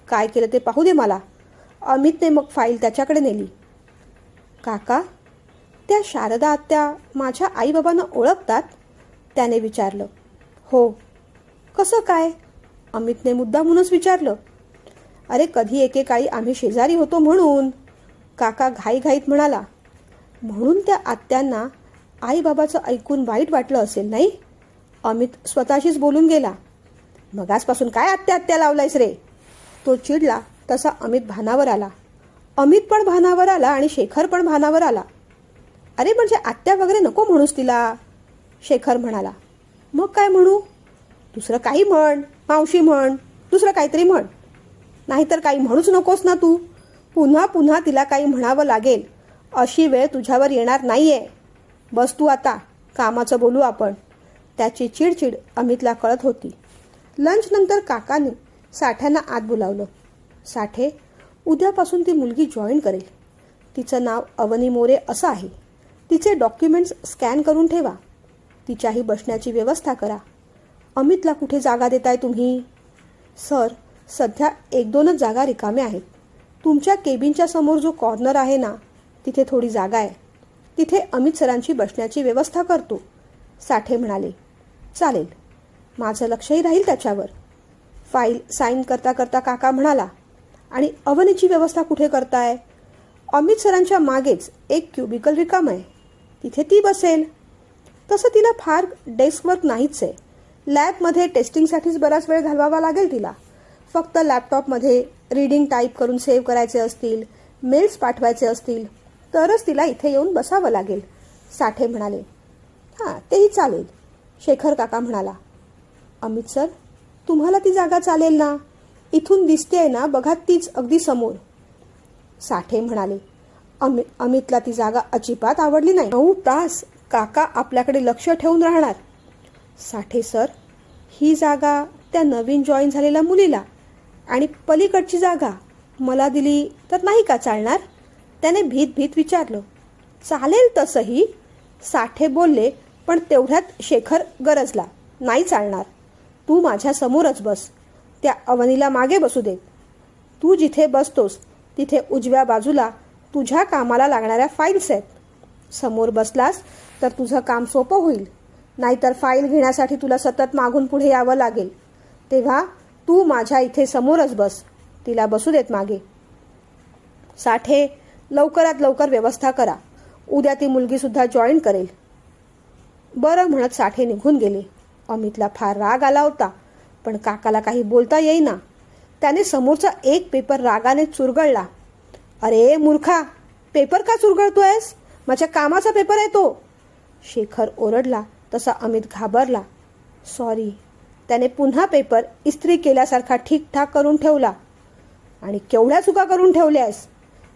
काय केलं ते पाहू दे मला. अमितने मग फाईल त्याच्याकडे नेली. काका, त्या शारदा आत्या माझ्या आईबाबांना ओळखतात? त्याने विचारलं. हो. कसं काय? अमितने मुद्दामूनच विचारलं. अरे कधी एकेकाळी आम्ही शेजारी होतो म्हणून, काका घाईघाईत म्हणाला. म्हणून त्या आत्यांना आईबाबाचं ऐकून वाईट वाटलं असेल नाही? अमित स्वतःशीच बोलून गेला. मगासपासून काय आत्या आत्या लावलायस रे? तो चिडला तसा अमित भानावर आला. अमित पण भानावर आला आणि शेखर पण भानावर आला. अरे म्हणजे आत्या वगैरे नको म्हणूस तिला, शेखर म्हणाला. मग काय म्हणू? दुसरं काही म्हण, मावशी म्हण, दुसरं काहीतरी म्हण. नाहीतर काही म्हणूच नकोस ना तू. पुन्हा पुन्हा तिला काही म्हणावं लागेल अशी वेळ तुझ्यावर येणार नाहीये. बस तू आता, कामाचं बोलू आपण. त्याची चिडचिड अमितला कळत होती. लंच नंतर काकाने साठ्यांना आत बोलावलं. साठे, उद्यापासून ती मुलगी जॉईन करेल. तिचं नाव अवनी मोरे असं आहे. तिचे डॉक्युमेंट्स स्कॅन करून ठेवा. तिच्याही बसण्याची व्यवस्था करा. अमितला कुठे जागा देताय तुम्ही? सर, सध्या 1-2च जागा रिकाम्या आहेत. तुमच्या केबिनच्या समोर जो कॉर्नर आहे ना, तिथे थोडी जागा आहे. तिथे अमित सरांची बसण्याची व्यवस्था करतो, साठे म्हणाले. चालेल, माझं लक्षही राहील त्याच्यावर. फाईल साईन करता करता काका म्हणाला. आणि अवनीची व्यवस्था कुठे करताय? अमित सरांच्या मागेच एक क्युबिकल रिकाम आहे, तिथे ती बसेल. तसं तिला फार डेस्क वर्क नाहीच आहे. लॅबमध्ये टेस्टिंगसाठीच बराच वेळ घालवावा लागेल तिला. फक्त लॅपटॉपमध्ये रीडिंग टाईप करून सेव्ह करायचे असतील, मेल्स पाठवायचे असतील तरच तिला इथे येऊन बसावं लागेल. साठे म्हणाले. हां, तेही चालेल. शेखर काका म्हणाला. अमित सर, तुम्हाला ती जागा चालेल ना? इथून दिसतेय ना, बघा तीच अगदी समोर. साठे म्हणाले. अमितला ती जागा अजिबात आवडली नाही. 9 तास काका आपल्याकडे लक्ष ठेवून राहणार. साठे सर, ही जागा त्या नवीन जॉईन झालेल्या मुलीला आणि पलीकडची जागा मला दिली तर नाही का चालणार? त्याने भीत भीत विचारलं. चालेल तसंही, साठे बोलले, पण तेवढ्यात शेखर गरजला. नाही चालणार. तू माझ्या समोरच बस. त्या अवनीला मागे बसू दे. तू जिथे बसतोस तिथे उजव्या बाजूला तुझ्या कामाला लागणाऱ्या फाईल्स आहेत. समोर बसलास तर तुझं काम सोपं होईल. नाहीतर फाईल घेण्यासाठी तुला सतत मागून पुढे यावं लागेल. तेव्हा तू माझ्या इथे समोरच बस. तिला बसू देत मागे. साठे, लवकरात लवकर व्यवस्था करा. उद्या ती मुलगीसुद्धा जॉईन करेल. बरं म्हणत साठे निघून गेले. अमितला फार राग आला होता, पण काकाला काही बोलता येईना. त्याने समोरचा एक पेपर रागाने चुरगळला. अरे मूर्खा, पेपर का चुरगळतोयस? माझ्या कामाचा पेपर आहे तो. शेखर ओरडला तसा अमित घाबरला. सॉरी. त्याने पुन्हा पेपर इस्त्री केल्यासारखा ठीकठाक करून ठेवला. आणि केवढ्या चुका करून ठेवल्यास?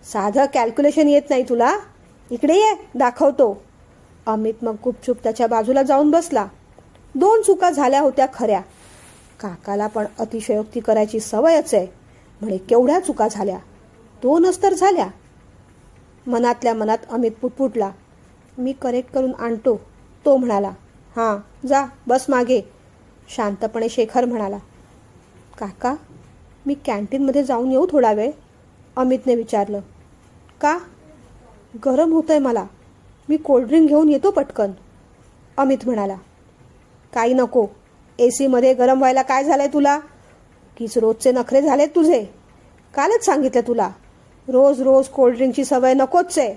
साधं कॅल्क्युलेशन येत नाही तुला? इकडे ये, दाखवतो. अमित मग गुपचूप त्याच्या बाजूला जाऊन बसला. 2 चुका झाल्या होत्या खऱ्या. काकाला पण अतिशयोक्ती करायची सवयच आहे. म्हणे केवढ्या चुका झाल्या? 2च तर झाल्या. मनातल्या मनात अमित पुटपुटला. मी करेक्ट करून आणतो, तो म्हणाला. हां, जा बस मागे. शांतपणे शेखर म्हणाला. काका, मी कॅन्टीनमध्ये जाऊन येऊ थोडा वेळ? अमितने विचारलं. का? गरम होतंय मला. मी कोल्ड्रिंक घेऊन येतो पटकन. अमित म्हणाला. काही नको. AC मध्ये गरम व्हायला काय झालंय तुला? कीच रोजचे नखरे झालेत तुझे. कालच सांगितलं तुला. रोज रोज कोल्ड्रिंकची सवय नकोच आहे.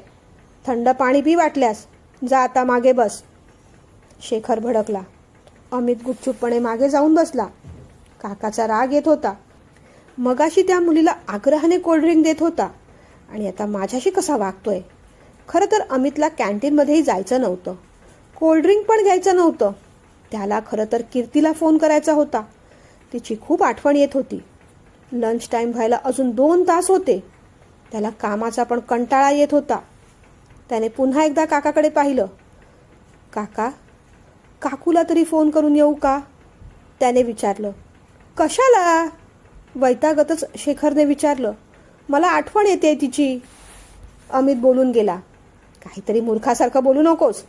थंड पाणी पी वाटल्यास. जा आता मागे बस. शेखर भडकला. अमित गुपचूपपणे मागे जाऊन बसला. काकाचा राग येत होता. मगाशी त्या मुलीला आग्रहाने कोल्ड्रिंक देत होता आणि आता माझ्याशी कसा वागतोय? खरं तर अमितला कॅन्टीनमध्येही जायचं नव्हतं. कोल्ड्रिंक पण घ्यायचं नव्हतं. त्याला खरं तर कीर्तीला फोन करायचा होता. तिची खूप आठवण येत होती. लंच टाईम व्हायला अजून 2 तास होते. त्याला कामाचा पण कंटाळा येत होता. त्याने पुन्हा एकदा काकाकडे पाहिलं. काका, काकूला तरी फोन करून येऊ का? त्याने विचारलं. कशाला? वैतागतच शेखरने विचारलं. मला आठवण येते तिची. अमित बोलून गेला. काहीतरी मूर्खासारखं बोलू नकोस.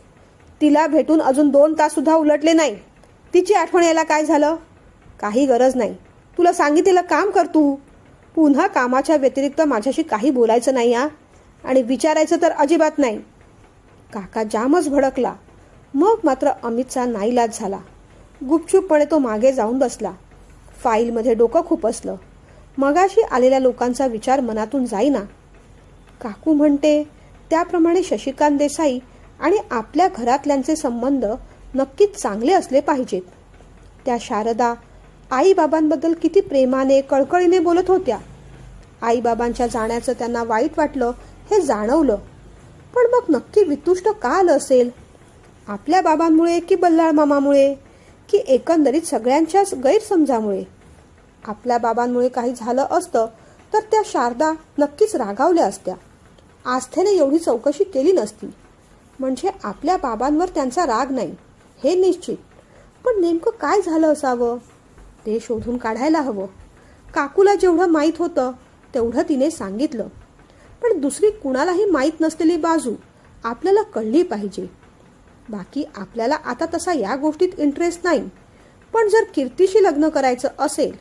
तिला भेटून अजून 2 ताससुद्धा उलटले नाही. तिची आठवण यायला काय झालं? काही गरज नाही. तुला सांगितलेलं काम कर तू. पुन्हा कामाच्या व्यतिरिक्त माझ्याशी काही बोलायचं नाही हा. आणि विचारायचं तर अजिबात नाही. काका जामच भडकला. मग मात्र अमितचा नाईलाज झाला. गुपचूपपणे तो मागे जाऊन बसला. फाईलमध्ये डोकं खुपसलं. मगाशी आलेल्या लोकांचा विचार मनातून जाईना. काकू म्हणते त्याप्रमाणे शशिकांत देसाई आणि आपल्या घरातल्यांचे संबंध नक्कीच चांगले असले पाहिजेत. त्या शारदा आईबाबांबद्दल किती प्रेमाने कळकळीने बोलत होत्या. आईबाबांच्या जाण्याचं त्यांना वाईट वाटलं हे जाणवलं. पण मग नक्की वितुष्ट का आलं असेल? आपल्या बाबांमुळे की बल्लाळ मामामुळे, की एकंदरीत सगळ्यांच्याच गैरसमजामुळे? आपल्या बाबांमुळे काही झालं असतं तर त्या शारदा नक्कीच रागावल्या असत्या. आस्थेने एवढी चौकशी केली नसती. म्हणजे आपल्या बाबांवर त्यांचा राग नाही हे निश्चित. पण नेमकं काय झालं असावं ते शोधून काढायला हवं. काकूला जेवढं माहीत होतं तेवढं तिने सांगितलं. पण दुसरी कुणालाही माहीत नसलेली बाजू आपल्याला कळली पाहिजे. बाकी आपल्याला आता तसा या गोष्टीत इंटरेस्ट नाही. पण जर कीर्तीशी लग्न करायचं असेल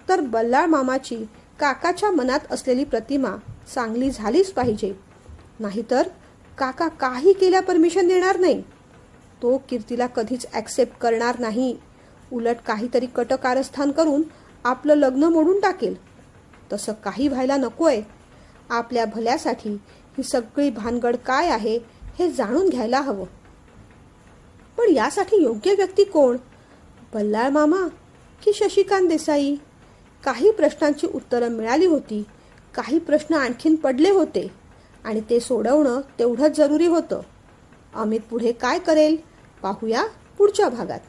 तर बल्लाळ मामाची काकाच्या मनात असलेली प्रतिमा चांगली झालीच पाहिजे. नाहीतर काका काही केल्या परमिशन देणार नाही. तो कीर्तीला कधीच ॲक्सेप्ट करणार नाही. उलट काहीतरी कटकारस्थान करून आपलं लग्न मोडून टाकेल. तसं काही व्हायला नकोय. आपल्या भल्यासाठी ही सगळी भानगड काय आहे हे जाणून घ्यायला हवं. पण यासाठी योग्य व्यक्ती कोण? बल्लाळ मामा की शशिकांत देसाई? काही प्रश्नांची उत्तरं मिळाली होती. काही प्रश्न आणखीन पडले होते आणि ते सोडवणं तेवढंच जरुरी होतं. अमित पुढे काय करेल पाहूया पुढच्या भागात.